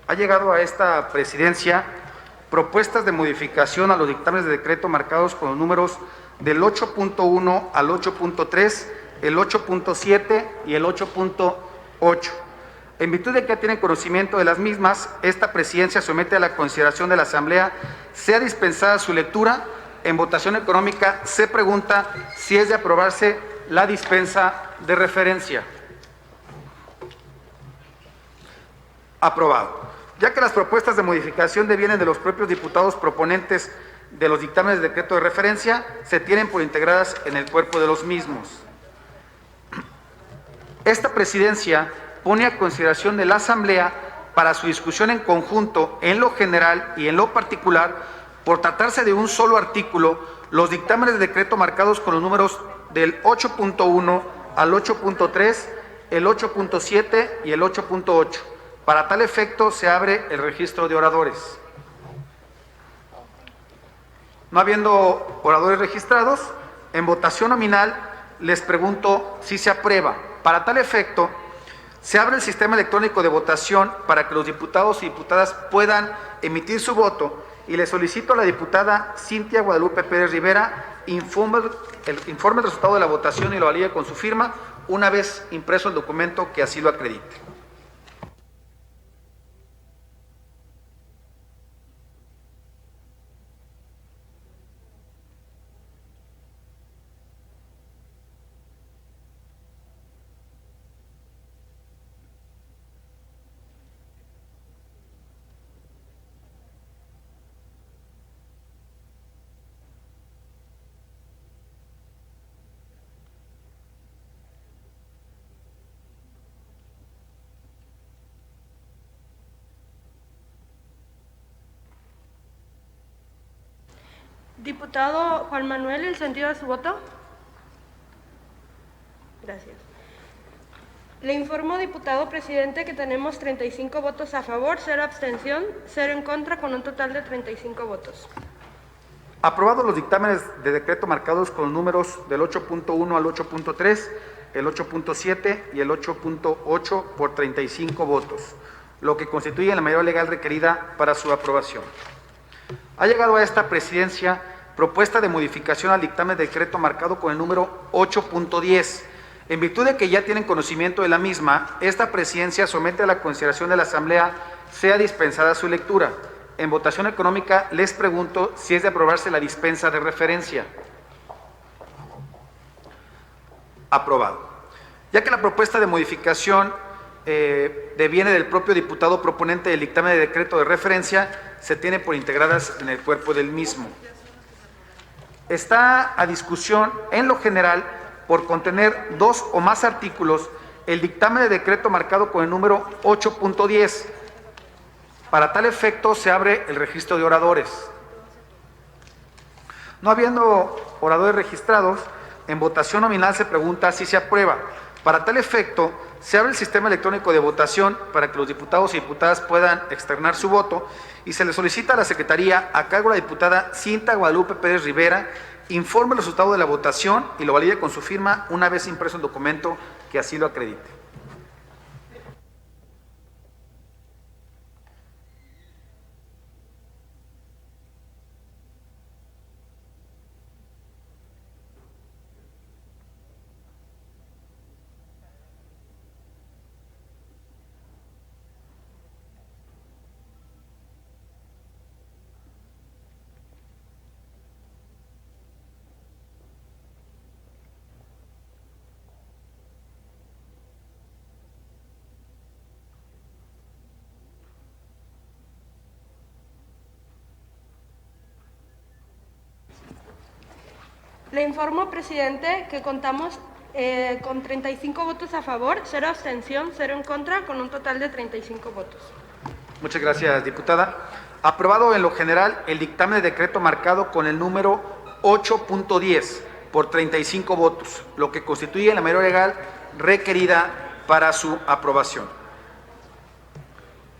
Ha llegado a esta presidencia propuestas de modificación a los dictámenes de decreto marcados con los números del 8.1 al 8.3, el 8.7 y el 8.8. En virtud de que tienen conocimiento de las mismas, esta presidencia somete a la consideración de la Asamblea, sea dispensada su lectura. En votación económica se pregunta si es de aprobarse la dispensa de referencia. Aprobado. Ya que las propuestas de modificación devienen de los propios diputados proponentes de los dictámenes de decreto de referencia, se tienen por integradas en el cuerpo de los mismos. Esta presidencia pone a consideración de la Asamblea para su discusión en conjunto, en lo general y en lo particular, por tratarse de un solo artículo, los dictámenes de decreto marcados con los números del 8.1 al 8.3, el 8.7 y el 8.8. Para tal efecto se abre el registro de oradores. No habiendo oradores registrados, en votación nominal les pregunto si se aprueba. Para tal efecto, se abre el sistema electrónico de votación para que los diputados y diputadas puedan emitir su voto y le solicito a la diputada Cintia Guadalupe Pérez Rivera informe el resultado de la votación y lo valide con su firma una vez impreso el documento que así lo acredite. Diputado Juan Manuel, ¿el sentido de su voto? Gracias. Le informo, diputado presidente, que tenemos 35 votos a favor, 0 abstención, 0 en contra, con un total de 35 votos. Aprobados los dictámenes de decreto marcados con los números del 8.1 al 8.3, el 8.7 y el 8.8 por 35 votos, lo que constituye la mayoría legal requerida para su aprobación. Ha llegado a esta presidencia propuesta de modificación al dictamen de decreto marcado con el número 8.10. En virtud de que ya tienen conocimiento de la misma, esta presidencia somete a la consideración de la Asamblea sea dispensada su lectura. En votación económica les pregunto si es de aprobarse la dispensa de referencia. Aprobado. Ya que la propuesta de modificación deviene del propio diputado proponente del dictamen de decreto de referencia, se tiene por integradas en el cuerpo del mismo. Está a discusión en lo general por contener 2 o más artículos el dictamen de decreto marcado con el número 8.10. Para tal efecto se abre el registro de oradores. No habiendo oradores registrados, en votación nominal se pregunta si se aprueba. Para tal efecto, se abre el sistema electrónico de votación para que los diputados y diputadas puedan externar su voto y se le solicita a la Secretaría, a cargo de la diputada Cintia Guadalupe Pérez Rivera, informe el resultado de la votación y lo valide con su firma una vez impreso el documento que así lo acredite. Le informo, presidente, que contamos con 35 votos a favor, 0 abstención, 0 en contra, con un total de 35 votos. Muchas gracias, diputada. Aprobado en lo general el dictamen de decreto marcado con el número 8.10 por 35 votos, lo que constituye la mayoría legal requerida para su aprobación.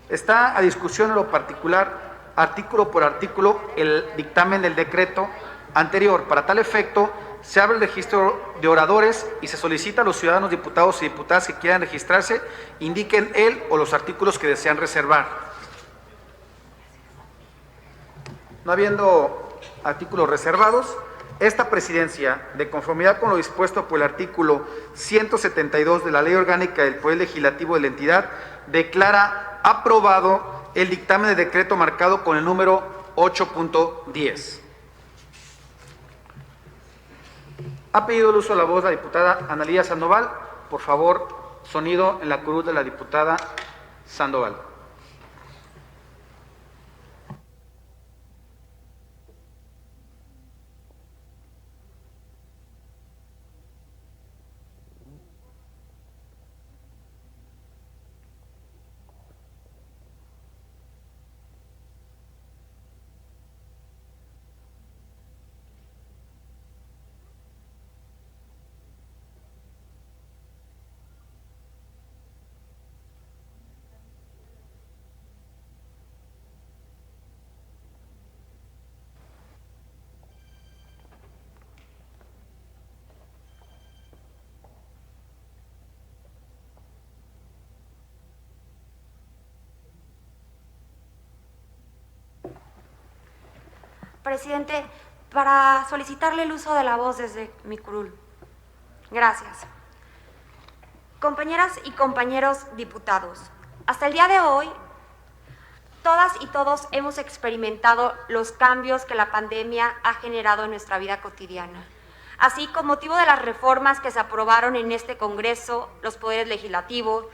Está a discusión en lo particular, artículo por artículo, el dictamen del decreto anterior. Para tal efecto, se abre el registro de oradores y se solicita a los ciudadanos, diputados y diputadas que quieran registrarse, indiquen el o los artículos que desean reservar. No habiendo artículos reservados, esta presidencia, de conformidad con lo dispuesto por el artículo 172 de la Ley Orgánica del Poder Legislativo de la entidad, declara aprobado el dictamen de decreto marcado con el número 8.10. Ha pedido el uso de la voz la diputada Analía Sandoval. Por favor, sonido en la curul de la diputada Sandoval. Presidente, para solicitarle el uso de la voz desde mi curul. Gracias. Compañeras y compañeros diputados, hasta el día de hoy, todas y todos hemos experimentado los cambios que la pandemia ha generado en nuestra vida cotidiana. Así, con motivo de las reformas que se aprobaron en este Congreso, los poderes legislativo,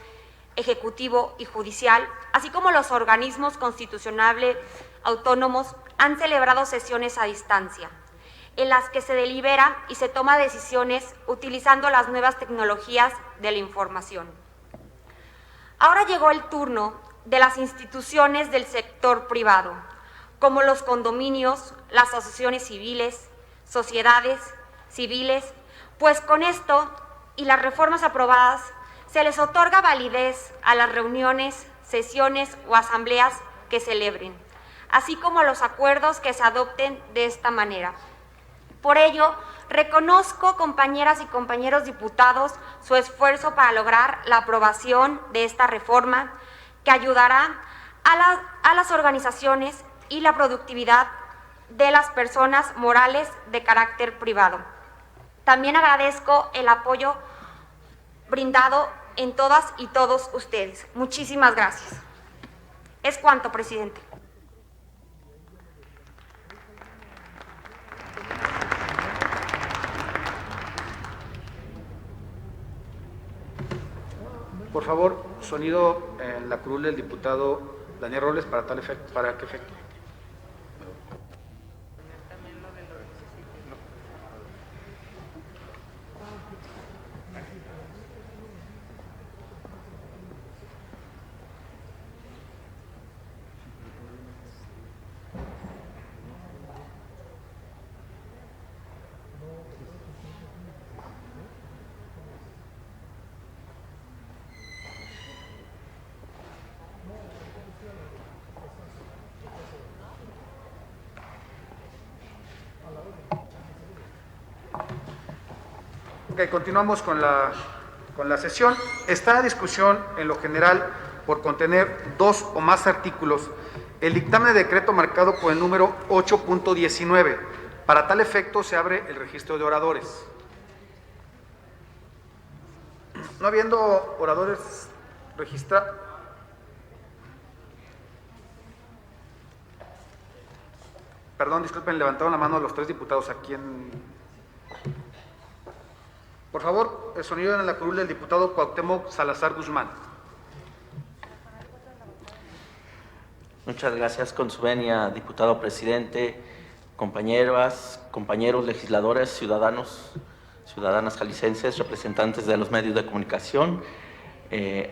ejecutivo y judicial, así como los organismos constitucionales autónomos, han celebrado sesiones a distancia, en las que se delibera y se toma decisiones utilizando las nuevas tecnologías de la información. Ahora llegó el turno de las instituciones del sector privado, como los condominios, las asociaciones civiles, sociedades civiles, pues con esto y las reformas aprobadas se les otorga validez a las reuniones, sesiones o asambleas que celebren, así como a los acuerdos que se adopten de esta manera. Por ello, reconozco, compañeras y compañeros diputados, su esfuerzo para lograr la aprobación de esta reforma que ayudará a las organizaciones y la productividad de las personas morales de carácter privado. También agradezco el apoyo brindado en todas y todos ustedes. Muchísimas gracias. Es cuanto, presidente. Por favor, sonido en la curul del diputado Daniel Robles para tal efecto, ¿para qué efecto? Ok, continuamos con la sesión. Está a discusión en lo general por contener 2 o más artículos el dictamen de decreto marcado por el número 8.19. Para tal efecto se abre el registro de oradores. No habiendo oradores registrados. Perdón, disculpen, levantaron la mano los 3 diputados aquí en... Por favor, el sonido en la curul del diputado Cuauhtémoc Salazar Guzmán. Muchas gracias, con su venia, diputado presidente. compañeras, compañeros legisladores, ciudadanas jaliscienses, representantes de los medios de comunicación.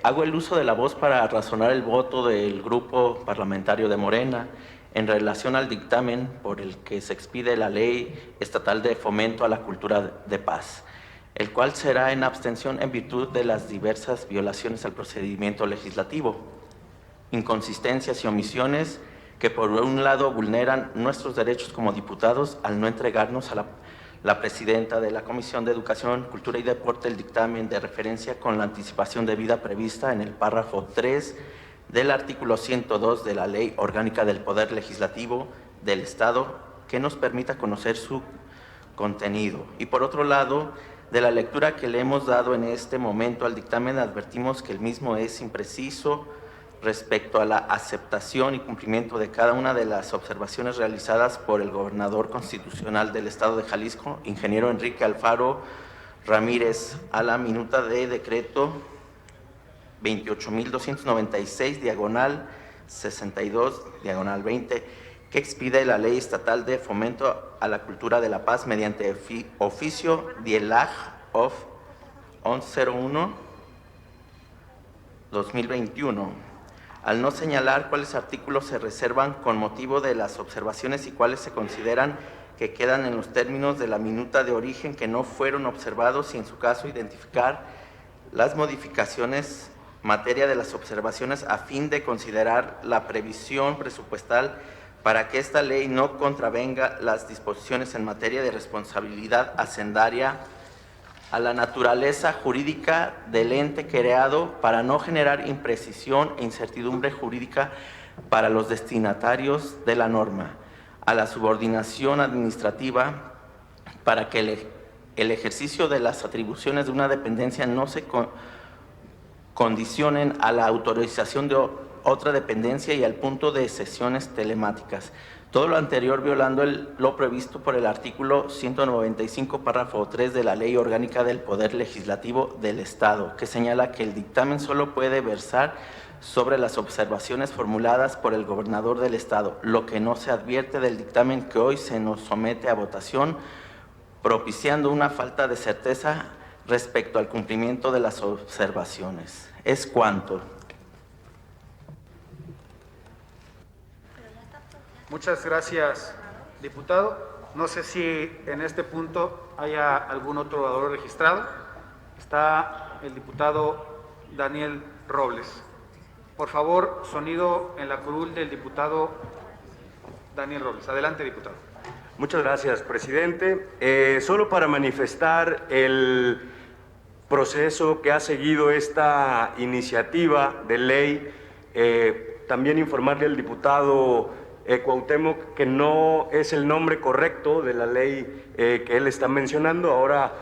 Hago el uso de la voz para razonar el voto del grupo parlamentario de Morena en relación al dictamen por el que se expide la Ley Estatal de Fomento a la Cultura de Paz, el cual será en abstención en virtud de las diversas violaciones al procedimiento legislativo, inconsistencias y omisiones que por un lado vulneran nuestros derechos como diputados al no entregarnos a la presidenta de la Comisión de Educación, Cultura y Deporte el dictamen de referencia con la anticipación debida prevista en el párrafo 3 del artículo 102 de la Ley Orgánica del Poder Legislativo del Estado, que nos permita conocer su contenido. Y por otro lado, de la lectura que le hemos dado en este momento al dictamen, advertimos que el mismo es impreciso respecto a la aceptación y cumplimiento de cada una de las observaciones realizadas por el gobernador constitucional del Estado de Jalisco, ingeniero Enrique Alfaro Ramírez, a la minuta de decreto 28.296, diagonal 62, diagonal 20, que expide la Ley Estatal de Fomento a la Cultura de la Paz mediante oficio DIELAG of 1101-2021, al no señalar cuáles artículos se reservan con motivo de las observaciones y cuáles se consideran que quedan en los términos de la minuta de origen que no fueron observados, y en su caso identificar las modificaciones materia de las observaciones a fin de considerar la previsión presupuestal para que esta ley no contravenga las disposiciones en materia de responsabilidad hacendaria a la naturaleza jurídica del ente creado, para no generar imprecisión e incertidumbre jurídica para los destinatarios de la norma, a la subordinación administrativa para que el ejercicio de las atribuciones de una dependencia no se condicionen a la autorización de otra dependencia y al punto de sesiones telemáticas. Todo lo anterior violando lo previsto por el artículo 195, párrafo 3 de la Ley Orgánica del Poder Legislativo del Estado, que señala que el dictamen solo puede versar sobre las observaciones formuladas por el gobernador del Estado, lo que no se advierte del dictamen que hoy se nos somete a votación, propiciando una falta de certeza respecto al cumplimiento de las observaciones. Es cuanto. Muchas gracias, diputado. No sé si en este punto haya algún otro orador registrado. Está el diputado Daniel Robles. Por favor, sonido en la curul del diputado Daniel Robles. Adelante, diputado. Muchas gracias, presidente. Solo para manifestar el proceso que ha seguido esta iniciativa de ley, también informarle al diputado Cuauhtémoc que no es el nombre correcto de la ley que él está mencionando. Ahora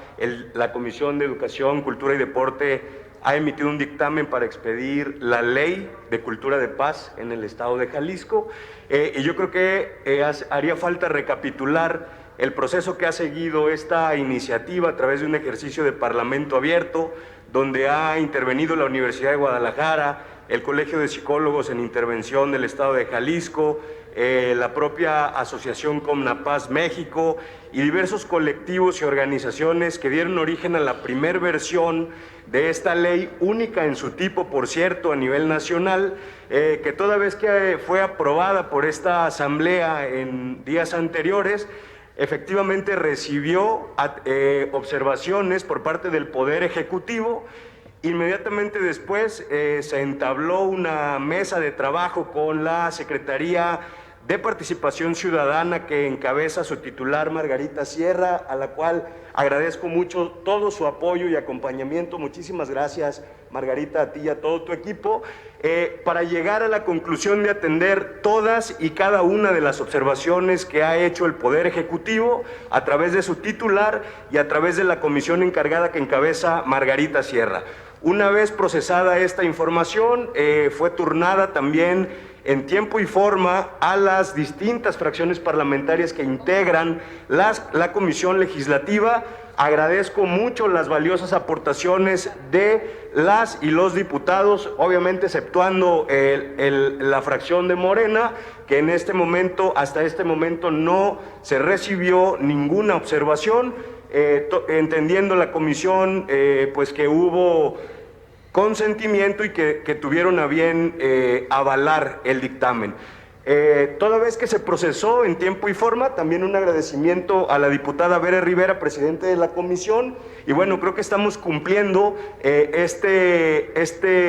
la Comisión de Educación, Cultura y Deporte ha emitido un dictamen para expedir la Ley de Cultura de Paz en el Estado de Jalisco, y yo creo que haría falta recapitular el proceso que ha seguido esta iniciativa a través de un ejercicio de parlamento abierto, donde ha intervenido la Universidad de Guadalajara, el Colegio de Psicólogos en Intervención del Estado de Jalisco, la propia Asociación Comnapaz México y diversos colectivos y organizaciones que dieron origen a la primer versión de esta ley, única en su tipo, por cierto, a nivel nacional, que toda vez que fue aprobada por esta asamblea en días anteriores, efectivamente recibió observaciones por parte del Poder Ejecutivo. Inmediatamente después se entabló una mesa de trabajo con la Secretaría de Participación Ciudadana que encabeza su titular Margarita Sierra, a la cual agradezco mucho todo su apoyo y acompañamiento. Muchísimas gracias, Margarita, a ti y a todo tu equipo, para llegar a la conclusión de atender todas y cada una de las observaciones que ha hecho el Poder Ejecutivo a través de su titular y a través de la comisión encargada que encabeza Margarita Sierra. Una vez procesada esta información, fue turnada también en tiempo y forma a las distintas fracciones parlamentarias que integran la Comisión Legislativa Agradezco mucho las valiosas aportaciones de las y los diputados, obviamente exceptuando la fracción de Morena, que en este momento, hasta este momento, no se recibió ninguna observación, entendiendo la comisión pues que hubo consentimiento y que tuvieron a bien avalar el dictamen. Toda vez que se procesó en tiempo y forma, también un agradecimiento a la diputada Vera Rivera, presidente de la comisión, y bueno, creo que estamos cumpliendo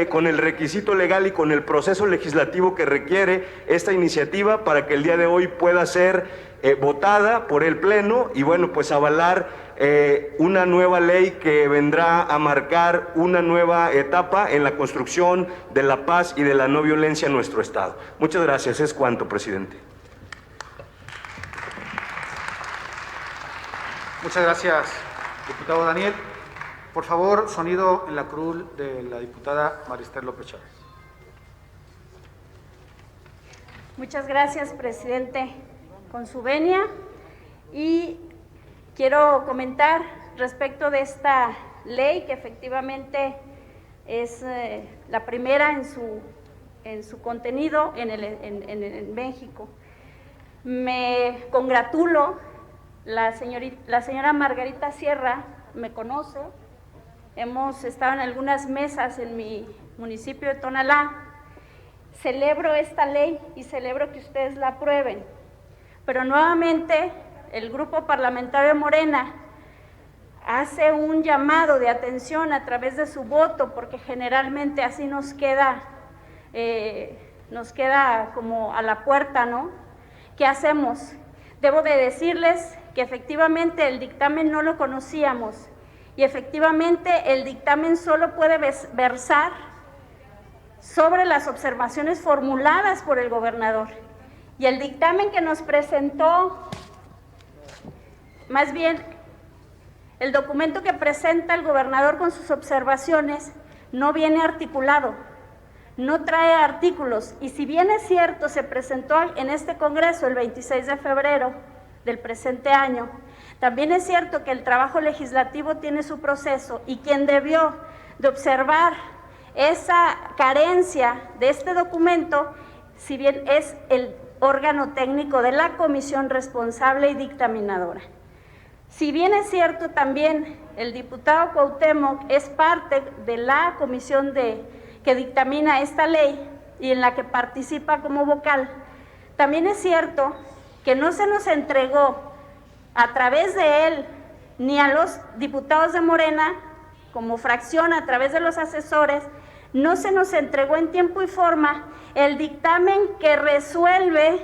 con el requisito legal y con el proceso legislativo que requiere esta iniciativa para que el día de hoy pueda ser votada por el Pleno y bueno, pues avalar una nueva ley que vendrá a marcar una nueva etapa en la construcción de la paz y de la no violencia en nuestro Estado. Muchas gracias. Es cuanto, presidente. Muchas gracias, diputado Daniel. Por favor, sonido en la curul de la diputada María Esther López Chávez. Muchas gracias, presidente, con su venia. Y quiero comentar respecto de esta ley que efectivamente es la primera en su contenido en México. Me congratulo, la señora Margarita Sierra me conoce, hemos estado en algunas mesas en mi municipio de Tonalá. Celebro esta ley y celebro que ustedes la aprueben, pero nuevamente el Grupo Parlamentario de Morena hace un llamado de atención a través de su voto, porque generalmente así nos queda como a la puerta, ¿no? ¿Qué hacemos? Debo de decirles que efectivamente el dictamen no lo conocíamos y efectivamente el dictamen solo puede versar sobre las observaciones formuladas por el gobernador. Y el dictamen que nos presentó, más bien, el documento que presenta el gobernador con sus observaciones no viene articulado, no trae artículos, y si bien es cierto, se presentó en este Congreso el 26 de febrero del presente año, también es cierto que el trabajo legislativo tiene su proceso y quien debió de observar esa carencia de este documento, si bien es el órgano técnico de la comisión responsable y dictaminadora. Si bien es cierto también el diputado Cuauhtémoc es parte de la comisión que dictamina esta ley y en la que participa como vocal, también es cierto que no se nos entregó a través de él ni a los diputados de Morena como fracción a través de los asesores, no se nos entregó en tiempo y forma el dictamen que resuelve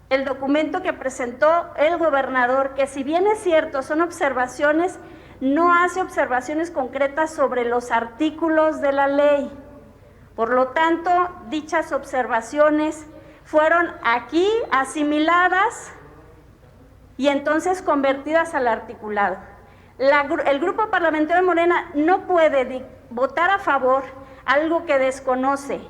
el documento que presentó el gobernador, que si bien es cierto, son observaciones, no hace observaciones concretas sobre los artículos de la ley. Por lo tanto, dichas observaciones fueron aquí asimiladas y entonces convertidas al articulado. El Grupo Parlamentario de Morena no puede votar a favor algo que desconoce.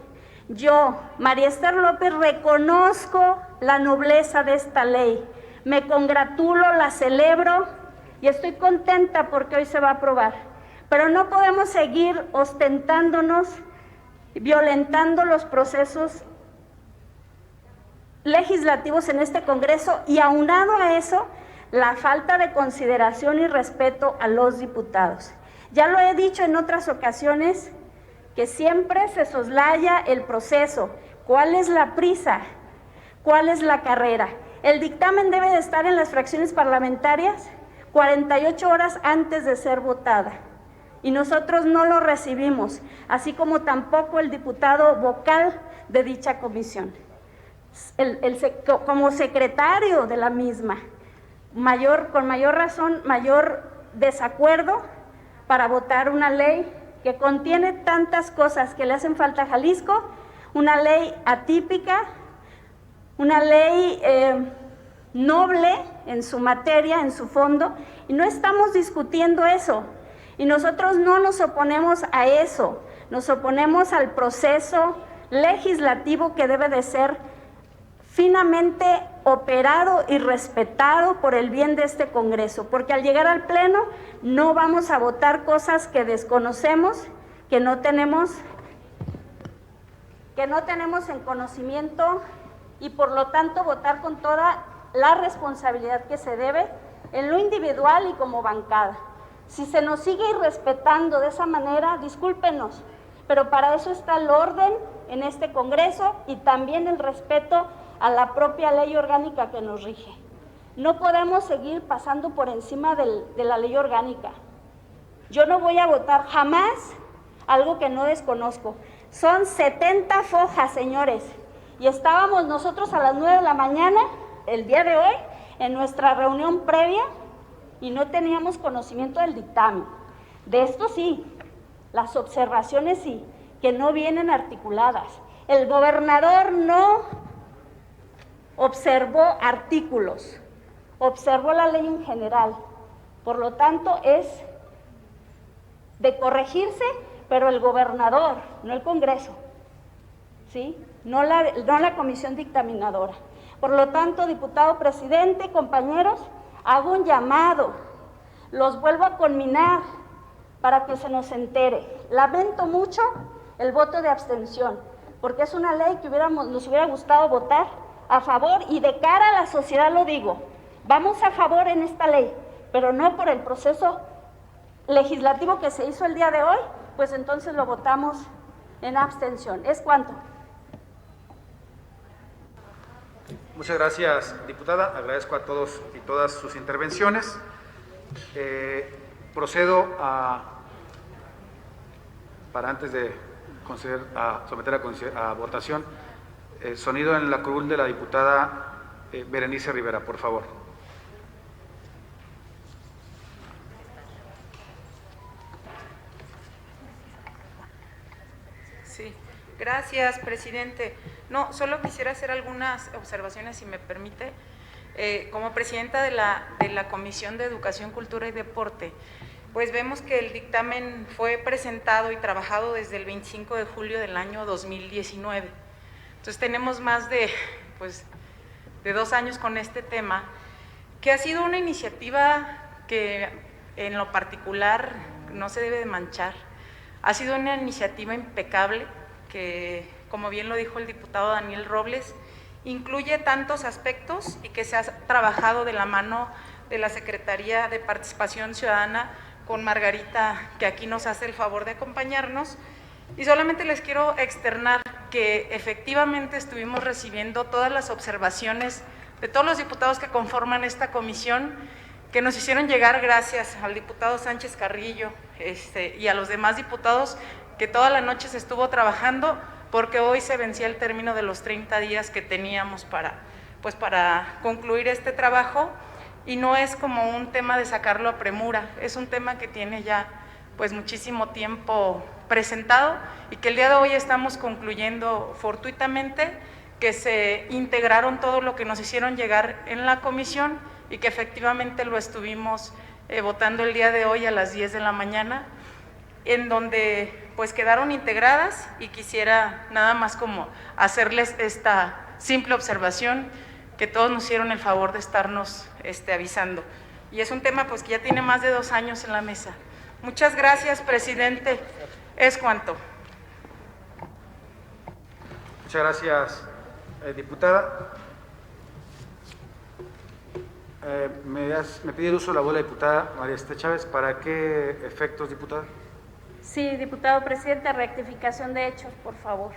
Yo, María Esther López, reconozco la nobleza de esta ley, me congratulo, la celebro y estoy contenta porque hoy se va a aprobar, pero no podemos seguir ostentándonos, violentando los procesos legislativos en este Congreso y aunado a eso, la falta de consideración y respeto a los diputados. Ya lo he dicho en otras ocasiones, que siempre se soslaya el proceso. ¿Cuál es la prisa? ¿Cuál es la carrera? El dictamen debe de estar en las fracciones parlamentarias 48 horas antes de ser votada. Y nosotros no lo recibimos, así como tampoco el diputado vocal de dicha comisión. Como secretario de la misma, con mayor razón, mayor desacuerdo para votar una ley que contiene tantas cosas que le hacen falta a Jalisco, una ley atípica, una ley noble en su materia, en su fondo, y no estamos discutiendo eso. Y nosotros no nos oponemos a eso, nos oponemos al proceso legislativo que debe de ser finamente operado y respetado por el bien de este Congreso, porque al llegar al Pleno no vamos a votar cosas que desconocemos, que no tenemos en conocimiento, y por lo tanto votar con toda la responsabilidad que se debe en lo individual y como bancada. Si se nos sigue irrespetando de esa manera, discúlpenos, pero para eso está el orden en este Congreso y también el respeto a la propia ley orgánica que nos rige. No podemos seguir pasando por encima de la ley orgánica. Yo no voy a votar jamás algo que no desconozco. Son 70 fojas, señores, y estábamos nosotros a las 9 de la mañana, el día de hoy, en nuestra reunión previa, y no teníamos conocimiento del dictamen. De esto sí, las observaciones sí, que no vienen articuladas. El gobernador no observó artículos, observó la ley en general. Por lo tanto, es de corregirse, pero el gobernador, no el Congreso, ¿sí? No la comisión dictaminadora. Por lo tanto, diputado presidente, compañeros, hago un llamado, los vuelvo a conminar para que se nos entere. Lamento mucho el voto de abstención, porque es una ley que nos hubiera gustado votar a favor, y de cara a la sociedad lo digo, vamos a favor en esta ley, pero no por el proceso legislativo que se hizo el día de hoy, pues entonces lo votamos en abstención. ¿Es cuánto? Muchas gracias, diputada. Agradezco a todos y todas sus intervenciones. Procedo para antes de someter a votación, sonido en la curul de la diputada Berenice Rivera, por favor. Sí, gracias, presidente. No, solo quisiera hacer algunas observaciones, si me permite. Como presidenta de la Comisión de Educación, Cultura y Deporte, pues vemos que el dictamen fue presentado y trabajado desde el 25 de julio del año 2019. Entonces tenemos más de 2 años con este tema, que ha sido una iniciativa que en lo particular no se debe de manchar. Ha sido una iniciativa impecable que, como bien lo dijo el diputado Daniel Robles, incluye tantos aspectos y que se ha trabajado de la mano de la Secretaría de Participación Ciudadana con Margarita, que aquí nos hace el favor de acompañarnos. Y solamente les quiero externar que efectivamente estuvimos recibiendo todas las observaciones de todos los diputados que conforman esta comisión, que nos hicieron llegar, gracias al diputado Sánchez Carrillo y a los demás diputados, que toda la noche se estuvo trabajando, porque hoy se vencía el término de los 30 días que teníamos para concluir este trabajo, y no es como un tema de sacarlo a premura, es un tema que tiene ya muchísimo tiempo presentado, y que el día de hoy estamos concluyendo fortuitamente, que se integraron todo lo que nos hicieron llegar en la comisión, y que efectivamente lo estuvimos votando el día de hoy a las 10 de la mañana, en donde quedaron integradas, y quisiera nada más como hacerles esta simple observación, que todos nos hicieron el favor de estarnos avisando. Y es un tema que ya tiene más de 2 años en la mesa. Muchas gracias, presidente. Es cuanto. Muchas gracias, diputada. Me pide el uso de la voz la diputada María Esther Chávez. ¿Para qué efectos, diputada? Sí, diputado presidente, rectificación de hechos, por favor.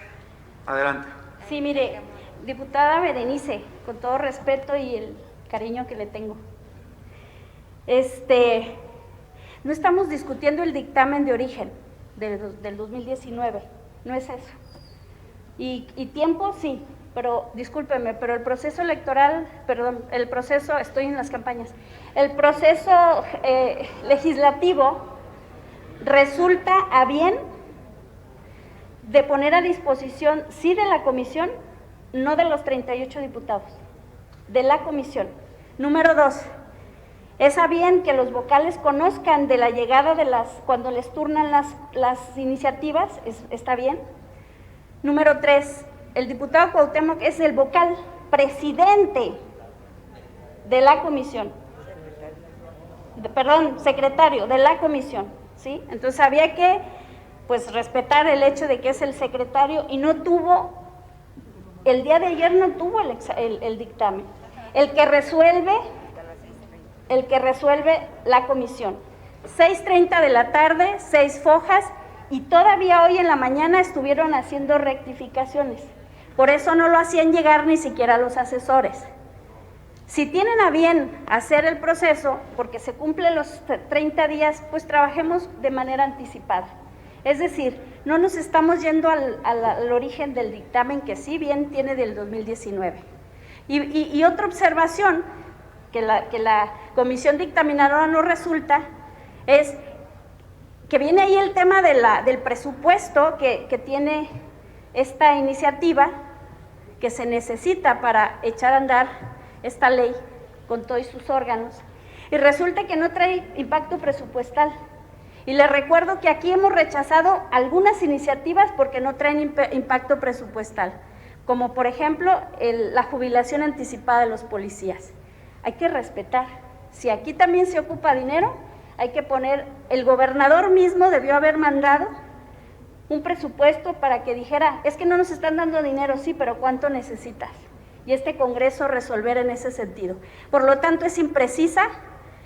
Adelante. Sí, mire, diputada Berenice, con todo respeto y el cariño que le tengo, no estamos discutiendo el dictamen de origen del 2019, no es eso. Y tiempo sí, pero discúlpeme, pero el proceso electoral, estoy en las campañas, el proceso legislativo resulta a bien de poner a disposición, sí, de la comisión, no de los 38 diputados, de la comisión. Número 2, es a bien que los vocales conozcan de la llegada cuando les turnan las iniciativas, está bien. Número 3, el diputado Cuauhtémoc es el vocal presidente de la comisión. Secretario de la comisión, ¿sí? Entonces había que, pues, respetar el hecho de que es el secretario y no tuvo, el día de ayer no tuvo el dictamen. El que resuelve la comisión. 6:30 de la tarde, 6 fojas, y todavía hoy en la mañana estuvieron haciendo rectificaciones. Por eso no lo hacían llegar ni siquiera a los asesores. Si tienen a bien hacer el proceso, porque se cumplen los 30 días, pues trabajemos de manera anticipada. Es decir, no nos estamos yendo al origen del dictamen, que sí bien tiene del 2019. Y otra observación que la comisión dictaminadora no resulta es que viene ahí el tema del presupuesto que tiene esta iniciativa, que se necesita para echar a andar esta ley con todos sus órganos, y resulta que no trae impacto presupuestal. Y les recuerdo que aquí hemos rechazado algunas iniciativas porque no traen impacto presupuestal, como por ejemplo la jubilación anticipada de los policías. Hay que respetar. Si aquí también se ocupa dinero, hay que poner, el gobernador mismo debió haber mandado un presupuesto para que dijera, es que no nos están dando dinero, sí, pero ¿cuánto necesitas? Y este Congreso resolver en ese sentido. Por lo tanto, es imprecisa,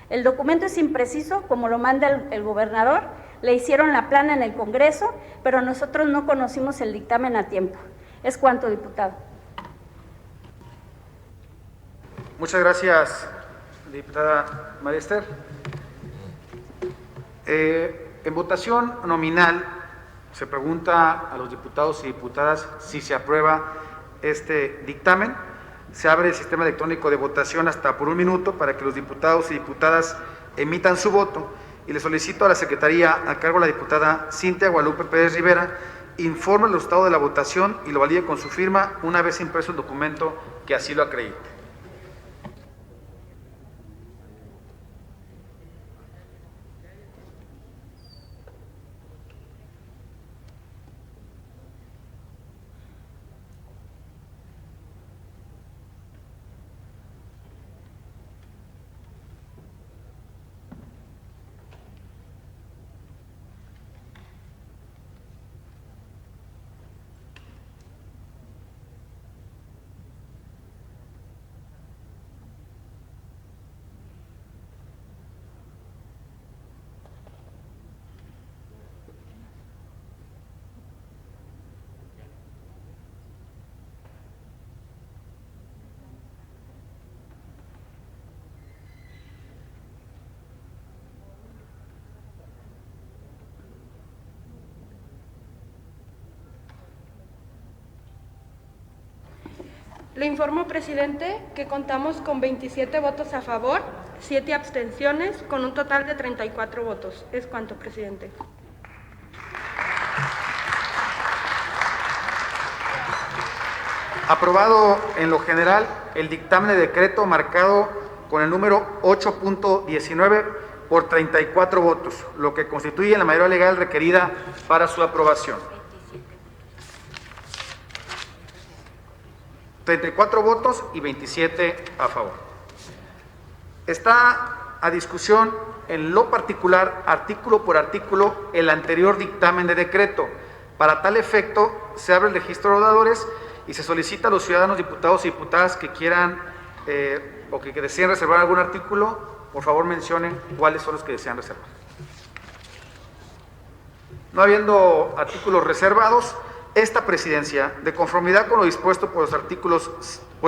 el documento es impreciso, como lo manda el gobernador, le hicieron la plana en el Congreso, pero nosotros no conocimos el dictamen a tiempo. Es cuanto, diputado. Muchas gracias, diputada María Esther. En votación nominal, se pregunta a los diputados y diputadas si se aprueba este dictamen. Se abre el sistema electrónico de votación hasta por 1 minuto para que los diputados y diputadas emitan su voto, y le solicito a la Secretaría, a cargo de la diputada Cintia Guadalupe Pérez Rivera, informe el resultado de la votación y lo valide con su firma una vez impreso el documento que así lo acredite. Le informo, presidente, que contamos con 27 votos a favor, 7 abstenciones, con un total de 34 votos. Es cuanto, presidente. Aprobado en lo general el dictamen de decreto marcado con el número 8.19 por 34 votos, lo que constituye la mayoría legal requerida para su aprobación. 34 votos y 27 a favor. Está a discusión en lo particular, artículo por artículo, el anterior dictamen de decreto. Para tal efecto, se abre el registro de oradores y se solicita a los ciudadanos, diputados y diputadas que quieran o que deseen reservar algún artículo, por favor mencionen cuáles son los que desean reservar. No habiendo artículos reservados, esta presidencia, de conformidad con lo dispuesto por el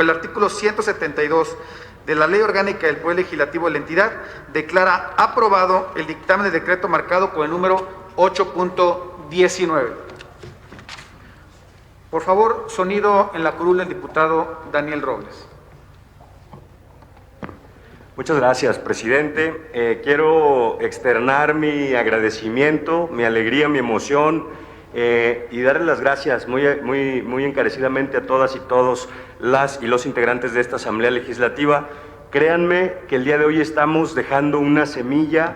artículo 172 de la Ley Orgánica del Poder Legislativo de la entidad, declara aprobado el dictamen de decreto marcado con el número 8.19. Por favor, sonido en la curul del diputado Daniel Robles. Muchas gracias, presidente. Quiero externar mi agradecimiento, mi alegría, mi emoción, y darle las gracias muy encarecidamente a todas y todos las y los integrantes de esta Asamblea Legislativa. Créanme que el día de hoy estamos dejando una semilla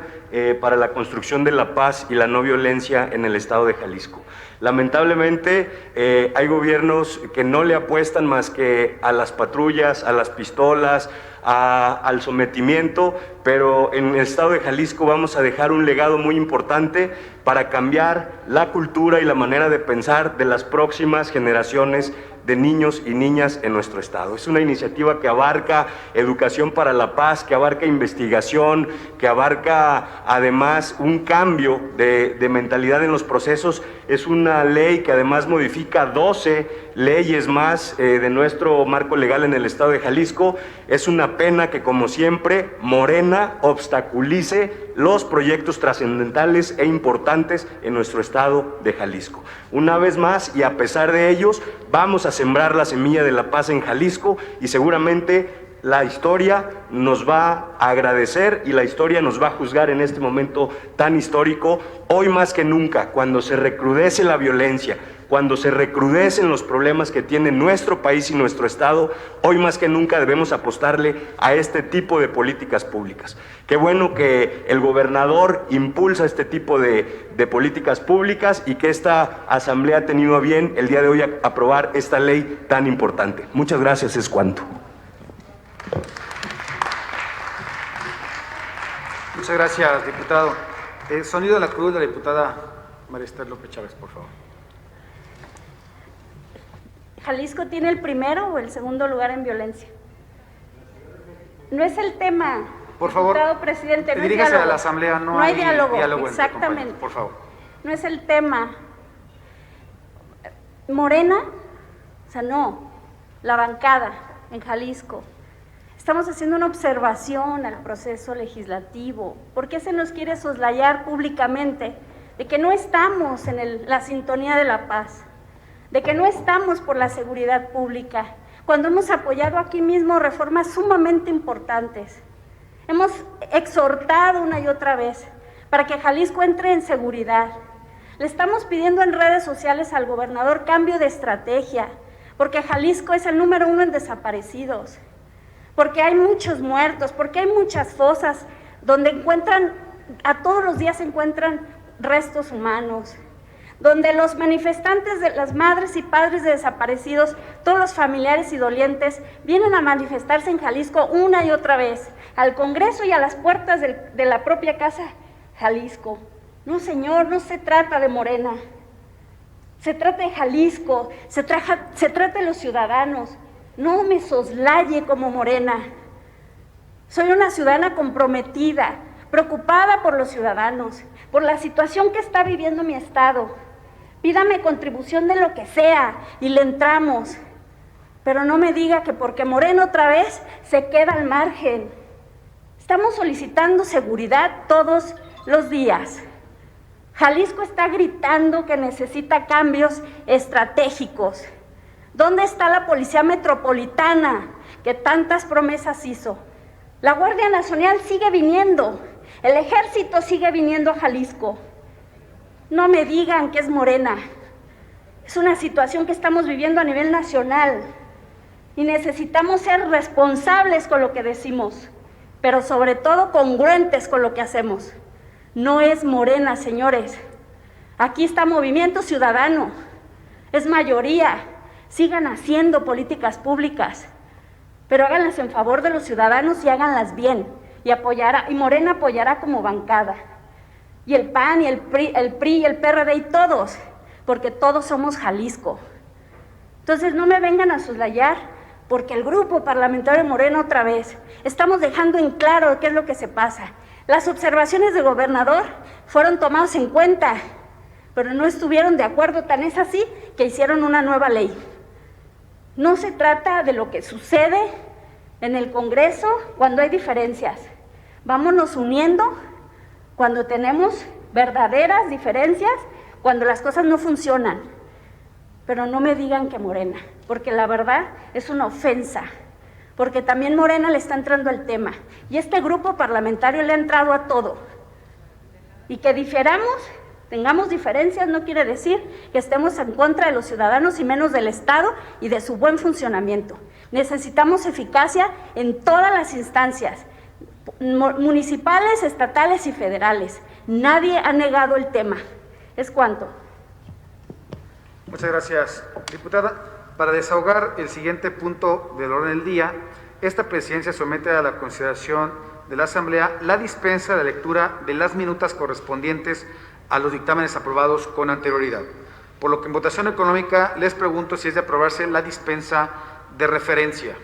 para la construcción de la paz y la no violencia en el estado de Jalisco. Lamentablemente hay gobiernos que no le apuestan más que a las patrullas, a las pistolas, al sometimiento, pero en el estado de Jalisco vamos a dejar un legado muy importante para cambiar la cultura y la manera de pensar de las próximas generaciones de niños y niñas en nuestro estado. Es una iniciativa que abarca educación para la paz, que abarca investigación, que abarca además un cambio de mentalidad en los procesos. Es una ley que además modifica 12 leyes más de nuestro marco legal en el estado de Jalisco. Es una pena que, como siempre, Morena obstaculice los proyectos trascendentales e importantes en nuestro estado de Jalisco. Una vez más, y a pesar de ellos, vamos a sembrar la semilla de la paz en Jalisco y seguramente la historia nos va a agradecer y la historia nos va a juzgar en este momento tan histórico, hoy más que nunca, cuando se recrudece la violencia, cuando se recrudecen los problemas que tiene nuestro país y nuestro estado, hoy más que nunca debemos apostarle a este tipo de políticas públicas. Qué bueno que el gobernador impulsa este tipo de políticas públicas y que esta asamblea ha tenido a bien el día de hoy aprobar esta ley tan importante. Muchas gracias, es cuanto. Muchas gracias, diputado. Sonido de la cruz de la diputada María Esther López Chávez, por favor. ¿Jalisco tiene el primero o el segundo lugar en violencia? No es el tema. Por favor, diputado presidente, no dirígase diálogo. a la asamblea, no hay diálogo. Exactamente. Por favor. No es el tema. Morena, o sea, no, la bancada en Jalisco. Estamos haciendo una observación al proceso legislativo. ¿Por qué se nos quiere soslayar públicamente de que no estamos en la sintonía de la paz? De que no estamos por la seguridad pública, cuando hemos apoyado aquí mismo reformas sumamente importantes. Hemos exhortado una y otra vez para que Jalisco entre en seguridad. Le estamos pidiendo en redes sociales al gobernador cambio de estrategia, porque Jalisco es el número 1 en desaparecidos, porque hay muchos muertos, porque hay muchas fosas donde a todos los días se encuentran restos humanos, donde los manifestantes de las madres y padres de desaparecidos, todos los familiares y dolientes, vienen a manifestarse en Jalisco una y otra vez, al Congreso y a las puertas de la propia casa Jalisco. No, señor, no se trata de Morena, se trata de Jalisco, se trata de los ciudadanos. No me soslaye como Morena. Soy una ciudadana comprometida, preocupada por los ciudadanos, por la situación que está viviendo mi estado. Pídame contribución de lo que sea y le entramos, pero no me diga que porque Morena otra vez se queda al margen. Estamos solicitando seguridad todos los días. Jalisco está gritando que necesita cambios estratégicos. ¿Dónde está la Policía Metropolitana que tantas promesas hizo? La Guardia Nacional sigue viniendo, el Ejército sigue viniendo a Jalisco. No me digan que es Morena. Es una situación que estamos viviendo a nivel nacional y necesitamos ser responsables con lo que decimos, pero sobre todo congruentes con lo que hacemos. No es Morena, señores. Aquí está Movimiento Ciudadano, es mayoría. Sigan haciendo políticas públicas, pero háganlas en favor de los ciudadanos y háganlas bien, y Morena apoyará como bancada, y el PAN, y el PRI, y el PRD, y todos, porque todos somos Jalisco. Entonces no me vengan a soslayar, porque el grupo parlamentario de Morena otra vez, estamos dejando en claro qué es lo que se pasa. Las observaciones del gobernador fueron tomadas en cuenta, pero no estuvieron de acuerdo, tan es así que hicieron una nueva ley. No se trata de lo que sucede en el Congreso cuando hay diferencias. Vámonos uniendo cuando tenemos verdaderas diferencias, cuando las cosas no funcionan. Pero no me digan que Morena, porque la verdad es una ofensa, porque también Morena le está entrando al tema, y este grupo parlamentario le ha entrado a todo. Y que diferamos, tengamos diferencias, no quiere decir que estemos en contra de los ciudadanos y menos del Estado y de su buen funcionamiento. Necesitamos eficacia en todas las instancias. municipales, estatales y federales. Nadie ha negado el tema. Es cuanto. Muchas gracias, diputada. Para desahogar el siguiente punto del orden del día, esta presidencia somete a la consideración de la Asamblea la dispensa de la lectura de las minutas correspondientes a los dictámenes aprobados con anterioridad. Por lo que en votación económica les pregunto si es de aprobarse la dispensa de referencia.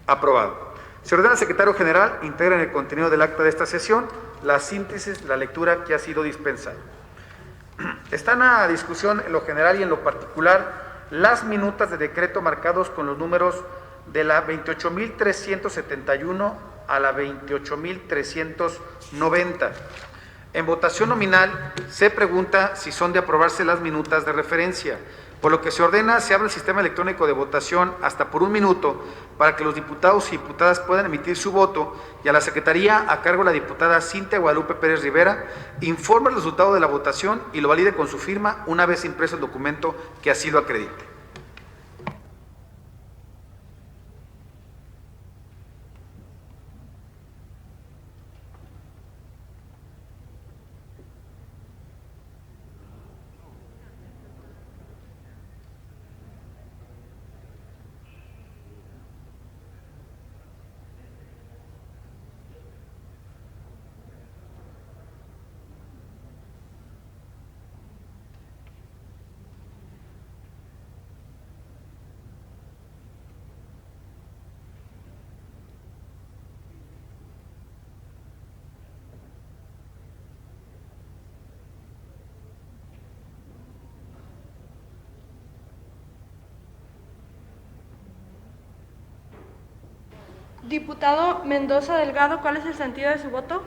Aprobado. Se ordena al secretario general integre en el contenido del acta de esta sesión la síntesis de la lectura que ha sido dispensada. Están a discusión en lo general y en lo particular las minutas de decreto marcados con los números de la 28.371 a la 28.390. En votación nominal se pregunta si son de aprobarse las minutas de referencia, por lo que se ordena se abre el sistema electrónico de votación hasta por 1 minuto para que los diputados y diputadas puedan emitir su voto, y a la Secretaría, a cargo de la diputada Cintia Guadalupe Pérez Rivera, informe el resultado de la votación y lo valide con su firma una vez impreso el documento que así lo acredite. Diputado Mendoza Delgado, ¿cuál es el sentido de su voto?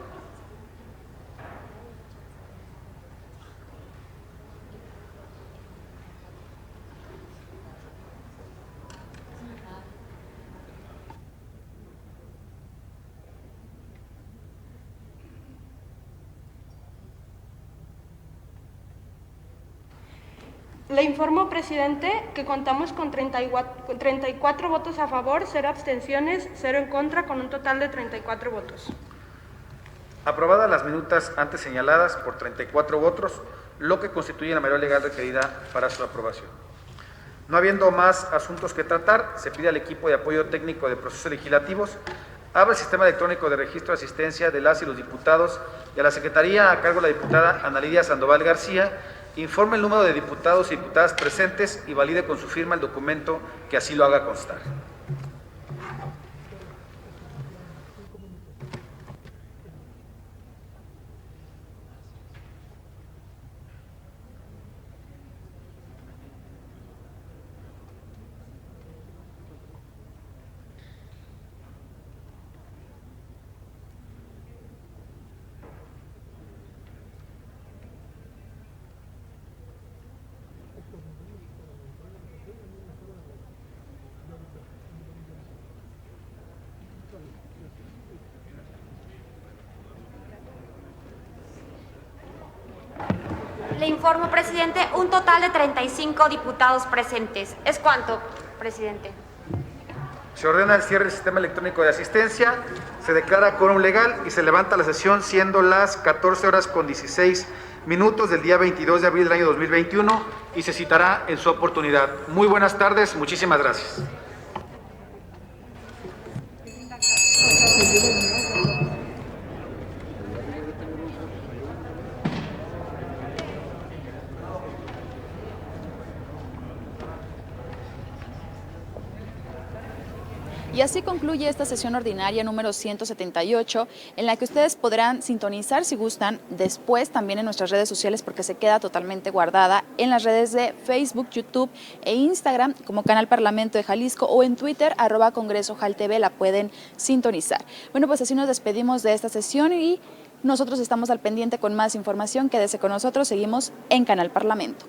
Le informo, presidente, que contamos con 34 votos a favor, 0 abstenciones, 0 en contra, con un total de 34 votos. Aprobadas las minutas antes señaladas por 34 votos, lo que constituye la mayoría legal requerida para su aprobación. No habiendo más asuntos que tratar, se pide al equipo de apoyo técnico de procesos legislativos abre el sistema electrónico de registro de asistencia de las y los diputados, y a la Secretaría, a cargo de la diputada Ana Lidia Sandoval García, informe el número de diputados y diputadas presentes y valide con su firma el documento que así lo haga constar. Le informo, presidente, un total de 35 diputados presentes. ¿Es cuánto, presidente? Se ordena el cierre del sistema electrónico de asistencia, se declara quórum legal y se levanta la sesión siendo las 14:16 del día 22 de abril del año 2021 y se citará en su oportunidad. Muy buenas tardes, muchísimas gracias. Y así concluye esta sesión ordinaria número 178, en la que ustedes podrán sintonizar, si gustan, después también en nuestras redes sociales, porque se queda totalmente guardada en las redes de Facebook, YouTube e Instagram, como Canal Parlamento de Jalisco, o en Twitter, @CongresoJalTV, la pueden sintonizar. Bueno, pues así nos despedimos de esta sesión y nosotros estamos al pendiente con más información. Quédese con nosotros, seguimos en Canal Parlamento.